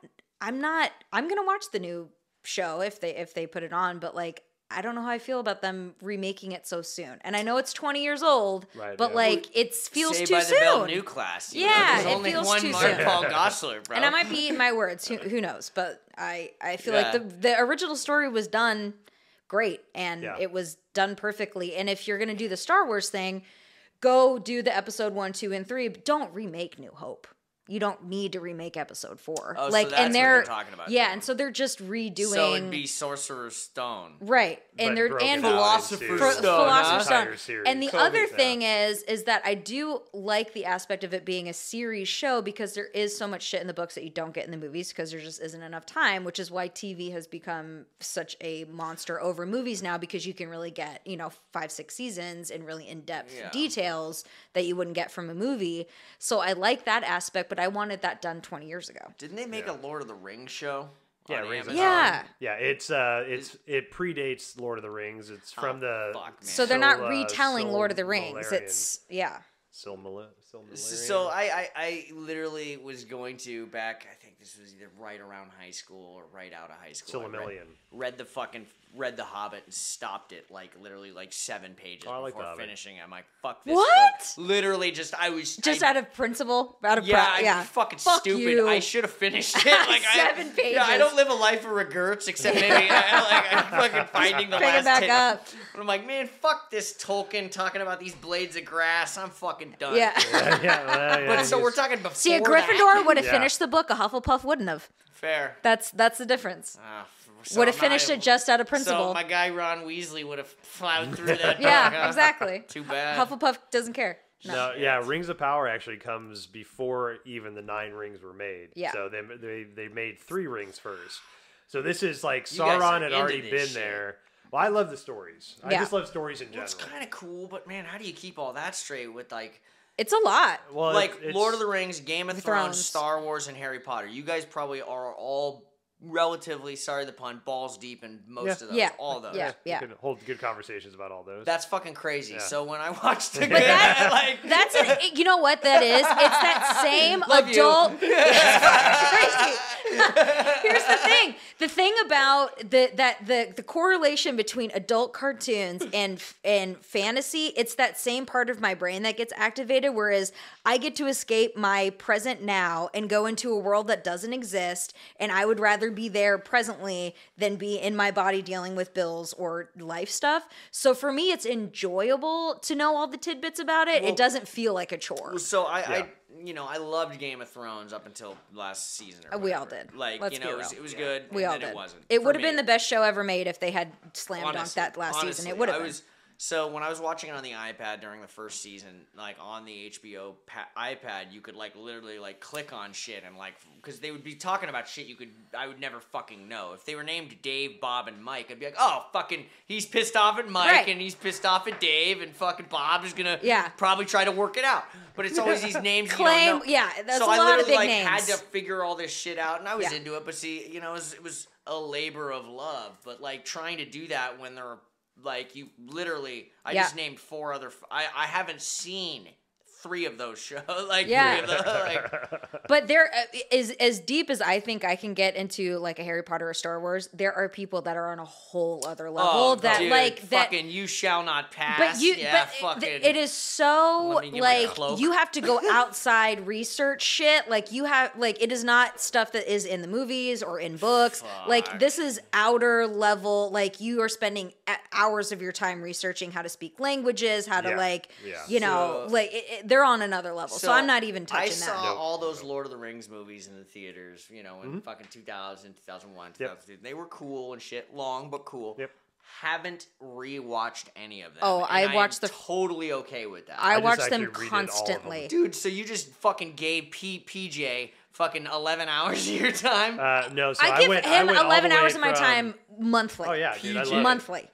gonna watch the new show if they put it on, but like I don't know how I feel about them remaking it so soon. And I know it's 20 years old, but like it feels too soon. Saved by the Bell new class. Yeah, it feels one too Mark soon. Paul Gosselaar, bro. And I might be eating my words. Who knows? But I feel like the original story was done great, and it was done perfectly. And if you're gonna do the Star Wars thing, go do the episode 1, 2, and 3. But don't remake New Hope. You don't need to remake episode 4. Oh, like, so that's and what they're talking about. Yeah, and so they're just redoing. So it'd be Sorcerer's Stone, right? And they're Philosopher's Stone. And the other thing is that I do like the aspect of it being a series show because there is so much shit in the books that you don't get in the movies because there just isn't enough time. Which is why TV has become such a monster over movies now because you can really get 5-6 seasons and really in depth details that you wouldn't get from a movie. So I like that aspect, but I wanted that done 20 years ago. Didn't they make a Lord of the Rings show? Yeah, it predates Lord of the Rings. It's from so they're not retelling Lord of the Rings. It's Silmarillion. So I literally was going to back. I think this was either right around high school or right out of high school. Silmarillion. Read the fucking read The Hobbit and stopped it like literally like 7 pages before finishing it. I'm like, fuck this. What? Book. Literally, out of principle, out of fucking fuck stupid. You. I should have finished it. Like 7 pages. Yeah, I don't live a life of regrets except maybe I'm fucking finding the last back up. But I'm like, man, fuck this Tolkien talking about these blades of grass. I'm fucking done. Yeah. But so we're talking before. See, a Gryffindor would have finished the book. A Hufflepuff wouldn't have. Fair. That's the difference. So would have finished it just out of principle. So my guy Ron Weasley would have plowed through that. Yeah, exactly. Too bad. Hufflepuff doesn't care. No, Rings of Power actually comes before even the 9 rings were made. Yeah. So they made 3 rings first. So this is like Sauron had already been there. Well, I love the stories. I just love stories in general. It's kind of cool, but man, how do you keep all that straight with like... It's a lot. Well, like Lord of the Rings, Game of Thrones, Star Wars, and Harry Potter. You guys probably are all relatively, sorry the pun, balls deep in most of those. Yeah. All those. Yeah. You can hold good conversations about all those. That's fucking crazy. Yeah. So when I watched the you know what that is? It's that same adult. Crazy. Here's the thing. The thing about the correlation between adult cartoons and fantasy, it's that same part of my brain that gets activated, whereas I get to escape my present now and go into a world that doesn't exist, and I would rather be there presently than be in my body dealing with bills or life stuff. So for me, it's enjoyable to know all the tidbits about it. Well, it doesn't feel like a chore. So I loved Game of Thrones up until last season. Or we all did. Like, Let's it was good. We all did. It wasn't. It would have been the best show ever made if they had slam dunked that last season. It would have been. So when I was watching it on the iPad during the first season, like on the HBO iPad, you could like literally like click on shit and like, because they would be talking about shit I would never fucking know. If they were named Dave, Bob, and Mike, I'd be like, oh, fucking, he's pissed off at Mike and he's pissed off at Dave, and fucking Bob is gonna probably try to work it out. But it's always these names you don't know. That's so a lot I literally of big like names. had to figure all this shit out, and I was into it. But see, it was a labor of love. But like trying to do that when there are like you literally, I just named 4 other. I haven't seen 3 of those shows. Like 3 of those. Like. But there is as deep as I think I can get into like a Harry Potter or Star Wars. There are people that are on a whole other level that dude, like fucking that. You shall not pass. But it is so like you have to go outside research shit. Like you have like it is not stuff that is in the movies or in books. Like this is outer level. Like you are spending hours of your time researching how to speak languages, how to they're on another level. So I'm not even touching that. I saw all those Lord of the Rings movies in the theaters, in fucking 2000, 2001, 2002. They were cool and shit. Long, but cool. Yep. Haven't rewatched any of them. Oh, I watched totally okay with that. I watched them constantly. Dude, so you just fucking gave PJ fucking 11 hours of your time? No, so I give him 11 hours of my time monthly. Oh, yeah, dude, I love monthly.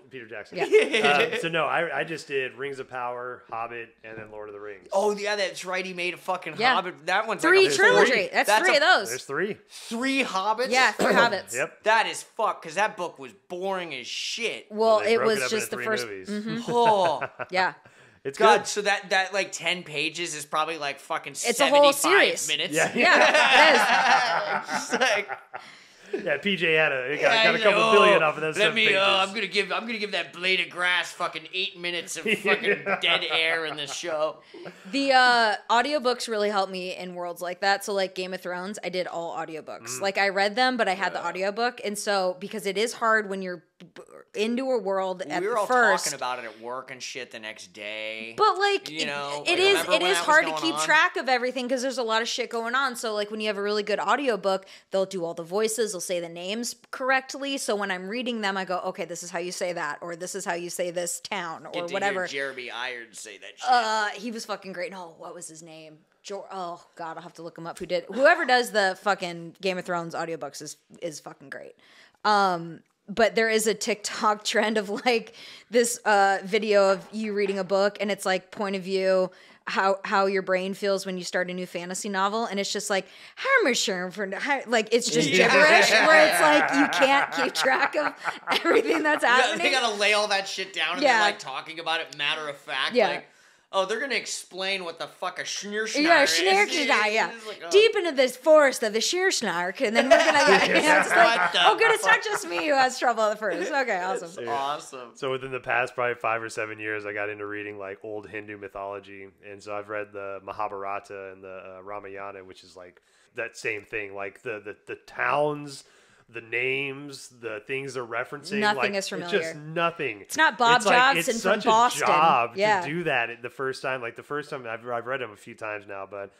Peter Jackson. Yeah. So no, I just did Rings of Power, Hobbit, and then Lord of the Rings. Oh, yeah, that's right. He made a fucking Hobbit. That one's 3 like trilogy. That's 3 of those. There's 3. 3 Hobbits? Yeah, 3 Hobbits. Yep. That is fuck, because that book was boring as shit. Well, it was just the first. Mm-hmm. Oh. Yeah. It's God, good. so that like 10 pages is probably like fucking it's 75 a whole series. minutes. Yeah, it is. Just like, yeah, PJ got a couple billion off of those. Pages. I'm gonna give that blade of grass fucking 8 minutes of fucking dead air in this show. The audiobooks really helped me in worlds like that. So like Game of Thrones, I did all audiobooks. Like I read them, but I had the audiobook, and so because it is hard when you're into a world at we were all first. talking about it at work and shit the next day. But like, it is hard to keep track of everything because there's a lot of shit going on. So like when you have a really good audiobook, they'll do all the voices, they'll say the names correctly. So when I'm reading them, I go, okay, this is how you say that, or this is how you say this town, or whatever. Hear Jeremy Irons say that shit. He was fucking great. No, what was his name? Oh God, I'll have to look him up. Whoever does the fucking Game of Thrones audiobooks is fucking great. But there is a TikTok trend of like this video of you reading a book, and it's like point of view, how your brain feels when you start a new fantasy novel, and it's just like like it's just gibberish where it's like you can't keep track of everything that's happening. They gotta lay all that shit down and they're like talking about it matter of fact. Yeah. Like, oh, they're going to explain what the fuck a Schnurschnar is. Yeah, Schnurschnar, yeah. Like, oh. Deep into this forest of the Schnurschnar, and then we're going to get... It's like, oh, good, it's not just me who has trouble at first. Okay, awesome. Yeah. Awesome. So within the past probably 5 or 7 years, I got into reading like old Hindu mythology. And so I've read the Mahabharata and the Ramayana, which is like that same thing. Like the towns... the names, the things they're referencing. Nothing is familiar. It's just nothing. It's not Bob Jobson from Boston. It's such a job to do that the first time. Like the first time, I've read them a few times now, but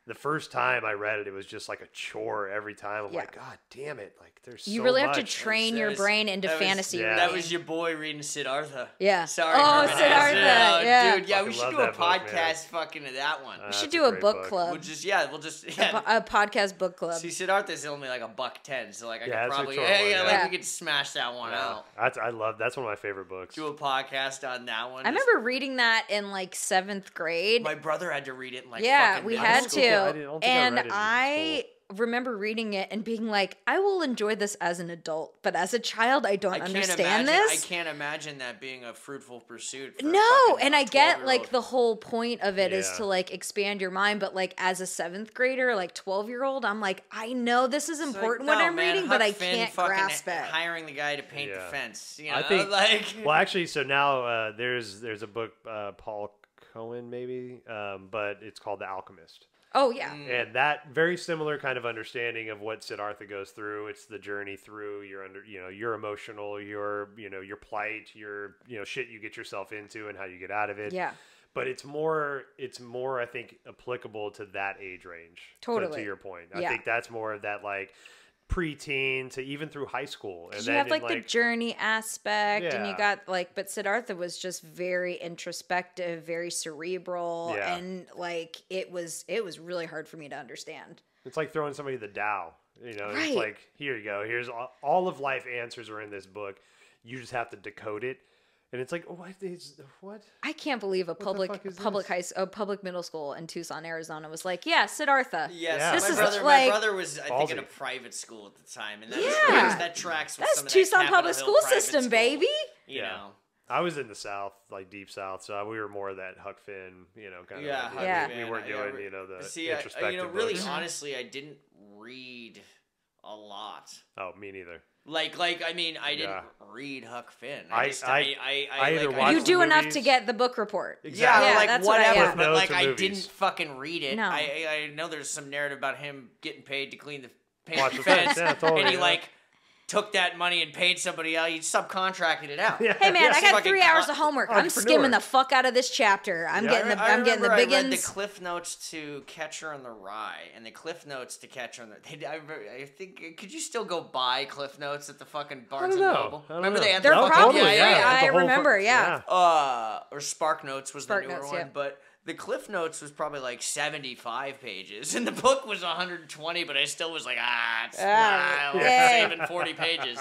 the first time I read it, it was just like a chore every time. I'm like, God damn it. Like there's so much. You really have to train your brain into fantasy reading. That was your boy reading Siddhartha. Yeah. Sorry. Oh, Siddhartha. Yeah. Dude, yeah, we should do a podcast fucking of that one. We should do a book club. We'll just a podcast book club. See, Siddhartha's only like $1.10, so like I could probably we could smash that one out. I love that's one of my favorite books. Do a podcast on that one. I remember reading that in like 7th grade. My brother had to read it in like fucking we had to. And I remember reading it and being like, I will enjoy this as an adult, but as a child, I don't understand this. I can't imagine that being a fruitful pursuit. No, and I get like the whole point of it is to like expand your mind, but like as a 7th grader, like 12-year-old, I'm like, I know this is important when I'm reading, but I can't grasp it. Hiring the guy to paint the fence, you know, I think, like. Well, actually, so now there's a book, Paul Cohen maybe, but it's called The Alchemist. Oh, yeah. And that very similar kind of understanding of what Siddhartha goes through. It's the journey through your emotional, your plight, your, shit you get yourself into and how you get out of it. Yeah. But it's more, I think, applicable to that age range. Totally. To your point. I think that's more of that, like, preteen to even through high school. And you have like the journey aspect and you got like, but Siddhartha was just very introspective, very cerebral, and like it was really hard for me to understand. It's like throwing somebody the Tao, It's like, here you go, here's all of life answers are in this book, you just have to decode it. And it's like, what? I can't believe a public middle school in Tucson, Arizona was like, Siddhartha. Yes, my brother was, I think, in a private school at the time, and that tracks with some of that Tucson public school system, baby. You know. I was in the South, like deep South, so we were more of that Huck Finn, kind of. We weren't doing, the introspective. Really, honestly, I didn't read a lot. Oh, me neither. I mean, I didn't read Huck Finn. You do enough to get the book report. Exactly. Yeah, that's whatever. What but I didn't fucking read it. No. I know there's some narrative about him getting paid to clean the fence, and he took that money and paid somebody else. He subcontracted it out. Hey man, I got 3 hours of homework. I'm skimming the fuck out of this chapter. I'm getting the big I read the Cliff Notes to Catcher in the Rye and the Cliff Notes to Catcher in the. I think could you still go buy Cliff Notes at the fucking Barnes and Noble? Remember they had They're probably I remember, or Spark Notes was the newer one, but. The Cliff Notes was probably like 75 pages, and the book was 120, but I still was like, I'm saving 40 pages.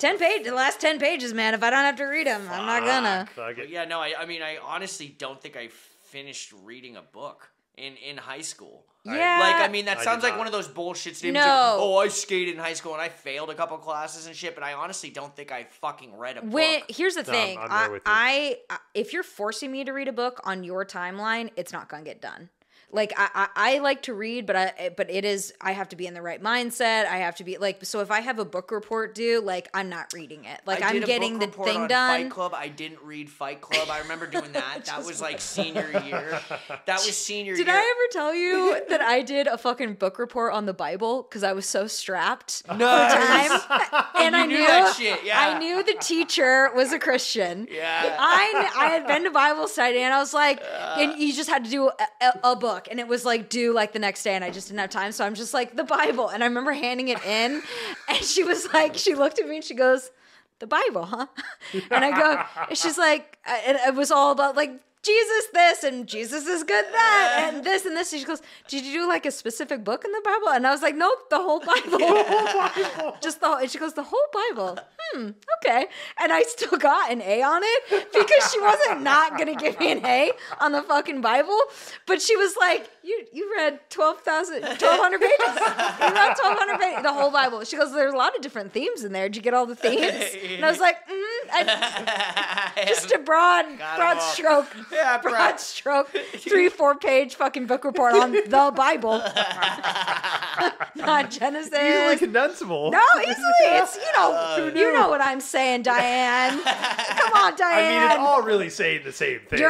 10 pages, the last 10 pages, man. If I don't have to read them, I'm not gonna. Yeah, no, I mean, I honestly don't think I finished reading a book in high school. Yeah. That sounds like one of those bullshit statements. No. I skated in high school and I failed a couple classes and shit, but I honestly don't think I fucking read a book. Here's the thing. If you're forcing me to read a book on your timeline, it's not going to get done. Like I like to read, but I have to be in the right mindset. I have to be so if I have a book report due, I'm not reading it. I'm getting the thing done. Fight Club. I didn't read Fight Club. I remember doing that. That was senior year. That was senior year. Did I ever tell you that I did a fucking book report on the Bible because I was so strapped for time? And I knew that shit. Yeah. I knew the teacher was a Christian. Yeah. I had been to Bible study and I was like, and you just had to do a book. And it was due the next day and I just didn't have time. So I'm just the Bible. And I remember handing it in and she was she looked at me and she goes, the Bible, huh? And I go, and she's like, it was all about Jesus this and Jesus is good that and this and this. And she goes, did you do a specific book in the Bible? And I was like, nope, the whole Bible. Just the whole, and she goes, the whole Bible. Okay. And I still got an A on it because she wasn't not going to give me an A on the fucking Bible. But she was like, you read 1,200 pages. You read 1,200 pages, the whole Bible. She goes, there's a lot of different themes in there. Did you get all the themes? And I was like, just a broad stroke. Yeah, broad stroke, 3-4 page fucking book report on the Bible. Not Genesis. Easily condensable. No, easily. It's, you know what I'm saying, Diane. Come on, Diane. I mean, it's all really saying the same thing.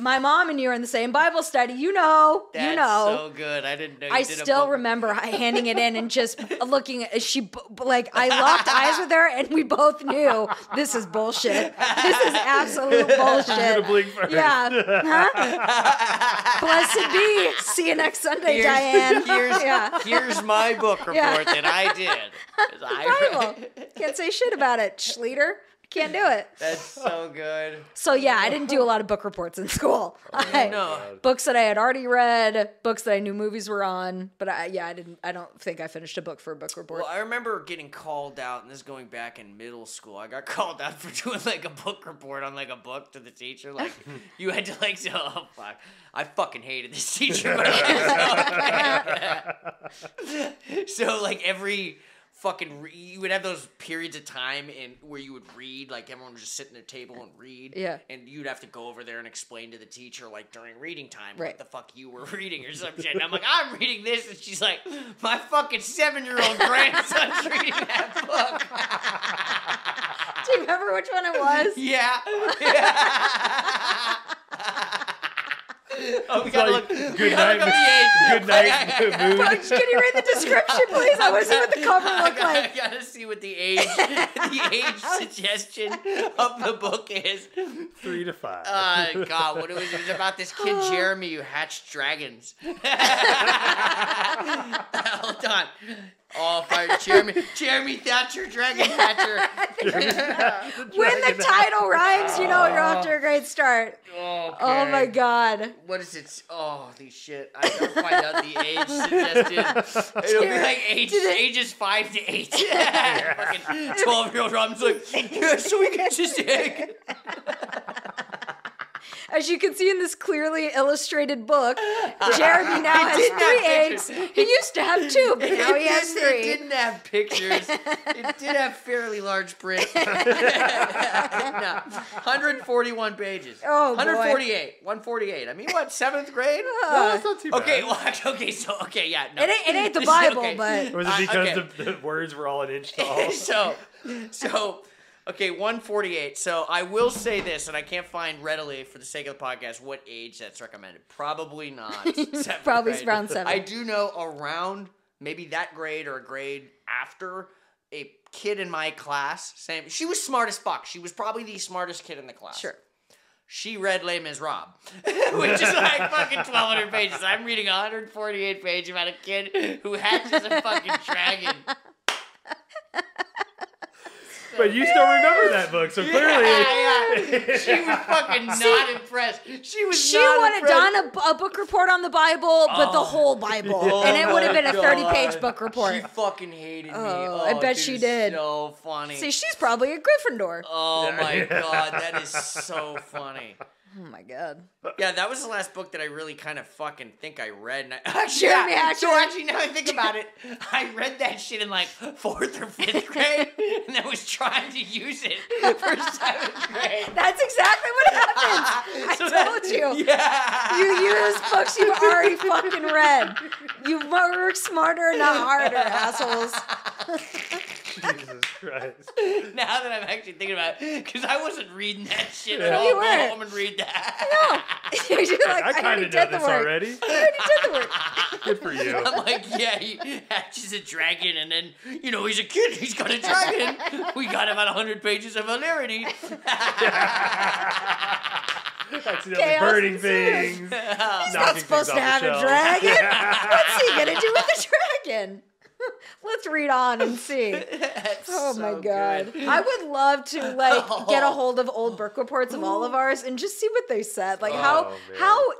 My mom and you are in the same Bible study. That's so good. I didn't know you I still remember handing it in and just looking at I locked eyes with her and we both knew this is bullshit. This is absolute bullshit. Gonna blink first. Yeah. Huh? Blessed be. See you next Sunday, Diane. Here's my book report that I did. Bible. Can't say shit about it, Schleter. Can't do it. That's so good. So yeah, I didn't do a lot of book reports in school. Books that I had already read, books that I knew movies were on, but I don't think I finished a book for a book report. Well, I remember getting called out, and this is going back in middle school. I got called out for doing like a book report on like a book to the teacher. Like you had to oh fuck. I fucking hated this teacher, but so like every you would have those periods of time where you would read, like everyone would just sit in their table and read, and you'd have to go over there and explain to the teacher like during reading time what the fuck you were reading or some shit. And I'm like, I'm reading this, and she's like, my fucking 7-year-old grandson's reading that book. Do you remember which one it was? Yeah. Oh, we gotta look. Good night, mood. Can you read the description, please? I want to see what the cover looked like. I gotta see what the age suggestion of the book is. 3 to 5. God, what it was about this kid Jeremy who hatched dragons. Hold on. Oh, fire Jeremy Thatcher, Dragon Thatcher. When the title rhymes, you're off to a great start. Okay. Oh my God. What is it? Oh, these shit. I gotta find out the age suggested. It'll be like ages 5 to 8. Fucking 12-year-old Robin's like, yeah, so we can just egg. As you can see in this clearly illustrated book, Jeremy now has 3 eggs. He used to have 2, but now he has 3. It didn't have pictures. It did have fairly large print. 141 pages. Oh, 148. 148. I mean, what, 7th grade? No, that's not too bad. Yeah. No. It ain't the Bible, but... Was it because the words were all an inch tall? So... Okay, 148. So I will say this, and I can't find readily, for the sake of the podcast, what age that's recommended. Probably not. Probably around 7. I do know around maybe that grade or a grade after, a kid in my class, she was smart as fuck. She was probably the smartest kid in the class. Sure. She read Les Miserables, which is like fucking 1,200 pages. I'm reading a 148 page about a kid who hatches a fucking dragon. But you still remember that book, so clearly... Yeah. She was fucking not impressed. She would have done a book report on the Bible, but the whole Bible. And it would have been a 30-page book report. She fucking hated me. I bet she did. So funny. See, she's probably a Gryffindor. Oh my God, that is so funny. Oh my God. Yeah, that was the last book that I really kind of fucking think I read. And So actually, now I think about it, I read that shit in like 4th or 5th grade, and then was trying to use it for 7th grade. That's exactly what happens. I told you. Yeah. You use books you've already fucking read. You work smarter, not harder, assholes. Jesus Christ. Now that I'm actually thinking about it, because I wasn't reading that shit at all. You Go weren't. home and read that. No. You're like, I kind of know this already. I already did the work. Good for you. I'm like, yeah, he hatches a dragon, and then, he's a kid, he's got a dragon. We got about 100 pages of hilarity. Accidentally burning things. He's not supposed to have a dragon. What's he going to do with the dragon? Let's read on and see. Oh my God. Good. I would love to get a hold of old book reports of all of ours and just see what they said. Like how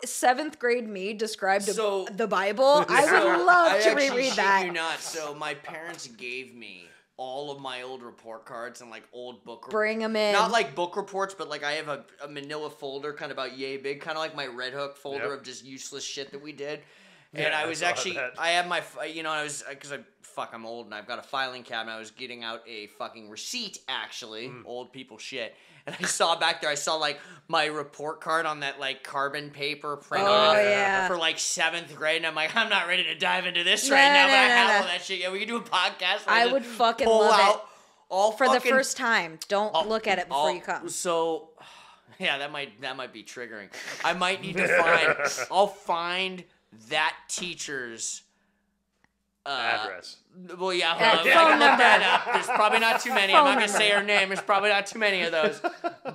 7th grade me described the Bible. I would love to reread that. You not. So my parents gave me all of my old report cards and like old book reports. Bring them in. Not like book reports, but like I have a manila folder kind of about yay big, kind of like my Red Hook folder of just useless shit that we did. And I was actually, I had my, I was, because I fuck, I'm old and I've got a filing cabinet. I was getting out a fucking receipt, actually. Old people shit. And I saw back there, like my report card on that like carbon paper print for like 7th grade. And I'm like, I'm not ready to dive into this right now, but I have all that shit. Yeah, we can do a podcast. I would fucking love it. For the first time. Don't look at it before you come. So, yeah, that might be triggering. I might need to I'll find that teacher's address. Well, yeah, hold on. I can look that up. There's probably not too many. I'm not going to say her name. There's probably not too many of those.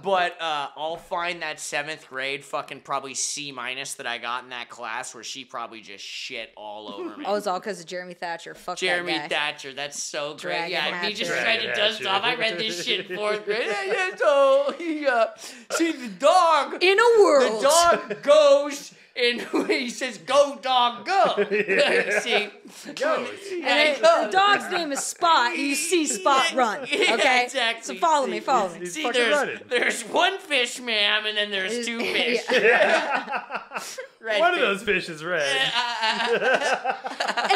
But I'll find that 7th grade fucking probably C- that I got in that class where she probably just shit all over me. Oh, it's all because of Jeremy Thatcher. Fuck Jeremy that guy. Thatcher. That's so great. Dragon Yeah, Hatcher. he just tried to dust off. I read this shit in 4th grade. So he, see, the dog. In a world. The dog goes. And he says, "Go, dog, go." See, goes. And the dog's name is Spot. You see Spot run. Okay, yeah, exactly. So follow me. See, there's one fish, ma'am, and then there's 2 fish. One of those fish is red. And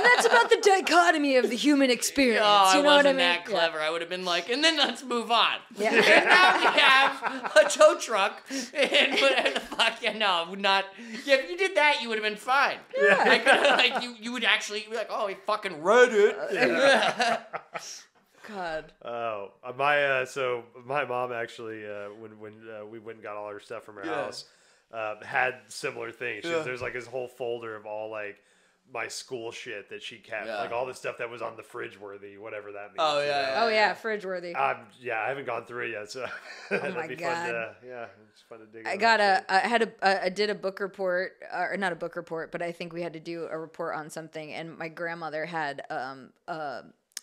that's about the dichotomy of the human experience. Oh, you know what I mean? That clever. I would have been like, and then let's move on. Yeah. And now we have a tow truck, and whatever the fuck. Yeah, no, I would not. Yeah, if you did that, you would have been fine. Yeah. You would actually be like, oh, he fucking read it. Yeah. God. Oh, my mom actually, when we went and got all her stuff from her house, had similar things. There's like this whole folder of all like my school shit that she kept, like all the stuff that was on the fridge worthy, whatever that means. Oh yeah, fridge worthy. I haven't gone through it yet, so that'd be God. fun to, it's fun to dig. I did a book report, or not a book report, but I think we had to do a report on something, and my grandmother had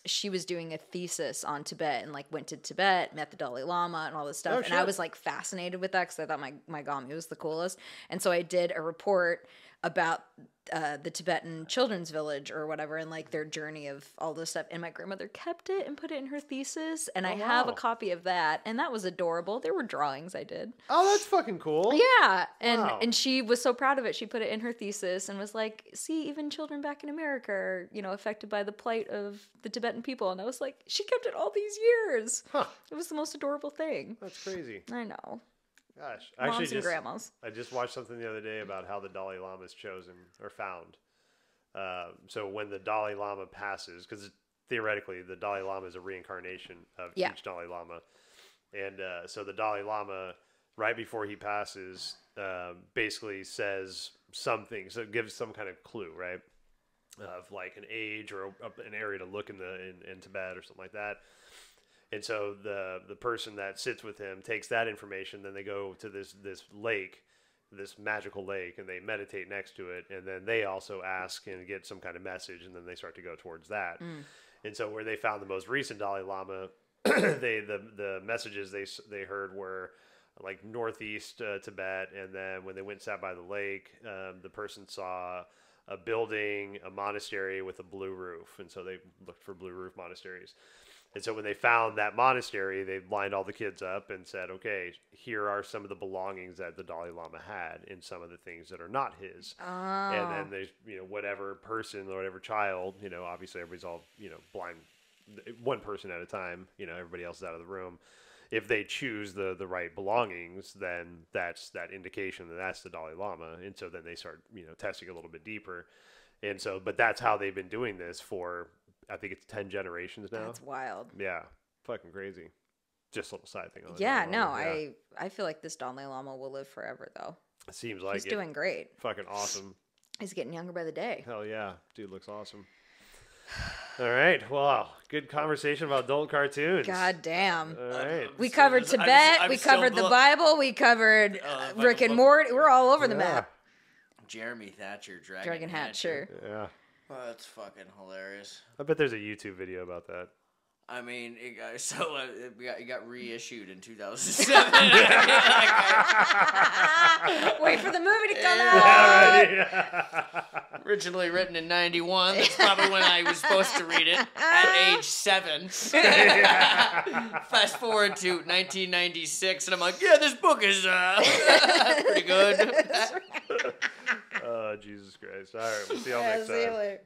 she was doing a thesis on Tibet and like went to Tibet, met the Dalai Lama and all this stuff. And I was like fascinated with that because I thought my Gami was the coolest. And so I did a report about the Tibetan children's village or whatever, and like their journey of all this stuff. And my grandmother kept it and put it in her thesis, and I have a copy of that, and that was adorable. There were drawings I did. Oh, that's fucking cool. Yeah, and she was so proud of it. She put it in her thesis and was like, "See, even children back in America are, affected by the plight of the Tibetan people." And I was like, "She kept it all these years." Huh. It was the most adorable thing. That's crazy. I know. Gosh, moms and grandmas. I just watched something the other day about how the Dalai Lama is chosen or found. So when the Dalai Lama passes, because theoretically the Dalai Lama is a reincarnation of each Dalai Lama, and so the Dalai Lama, right before he passes, basically says something, so it gives some kind of clue, right, of like an age or an area to look in Tibet or something like that. And so the person that sits with him takes that information, then they go to this lake, this magical lake, and they meditate next to it, and then they also ask and get some kind of message, and then they start to go towards that. And so where they found the most recent Dalai Lama, the messages they heard were like northeast Tibet, and then when they went and sat by the lake, the person saw a building, a monastery with a blue roof, and so they looked for blue roof monasteries. And so when they found that monastery, they lined all the kids up and said, okay, here are some of the belongings that the Dalai Lama had and some of the things that are not his. Oh. And then there's, whatever person or whatever child, obviously everybody's all, blind, one person at a time, everybody else is out of the room. If they choose the right belongings, then that's that indication that that's the Dalai Lama. And so then they start, testing a little bit deeper. And so, but that's how they've been doing this for, I think it's 10 generations now. That's wild. Yeah. Fucking crazy. Just a little side thing. I feel like this Dalai Lama will live forever, though. It seems like he's doing great. Fucking awesome. He's getting younger by the day. Hell yeah. Dude looks awesome. All right. Wow. Good conversation about adult cartoons. God damn. All right. We covered Tibet. We covered the Bible. We covered Rick and Morty. We're all over the map. Jeremy Thatcher, Dragon Hatcher. Yeah. Oh, that's fucking hilarious. I bet there's a YouTube video about that. I mean, it got reissued in 2007. Wait for the movie to come out. Right. Originally written in 91. That's probably when I was supposed to read it, at age 7. Fast forward to 1996, and I'm like, yeah, this book is pretty good. Oh, Jesus Christ. All right, we'll see y'all next time. See you later.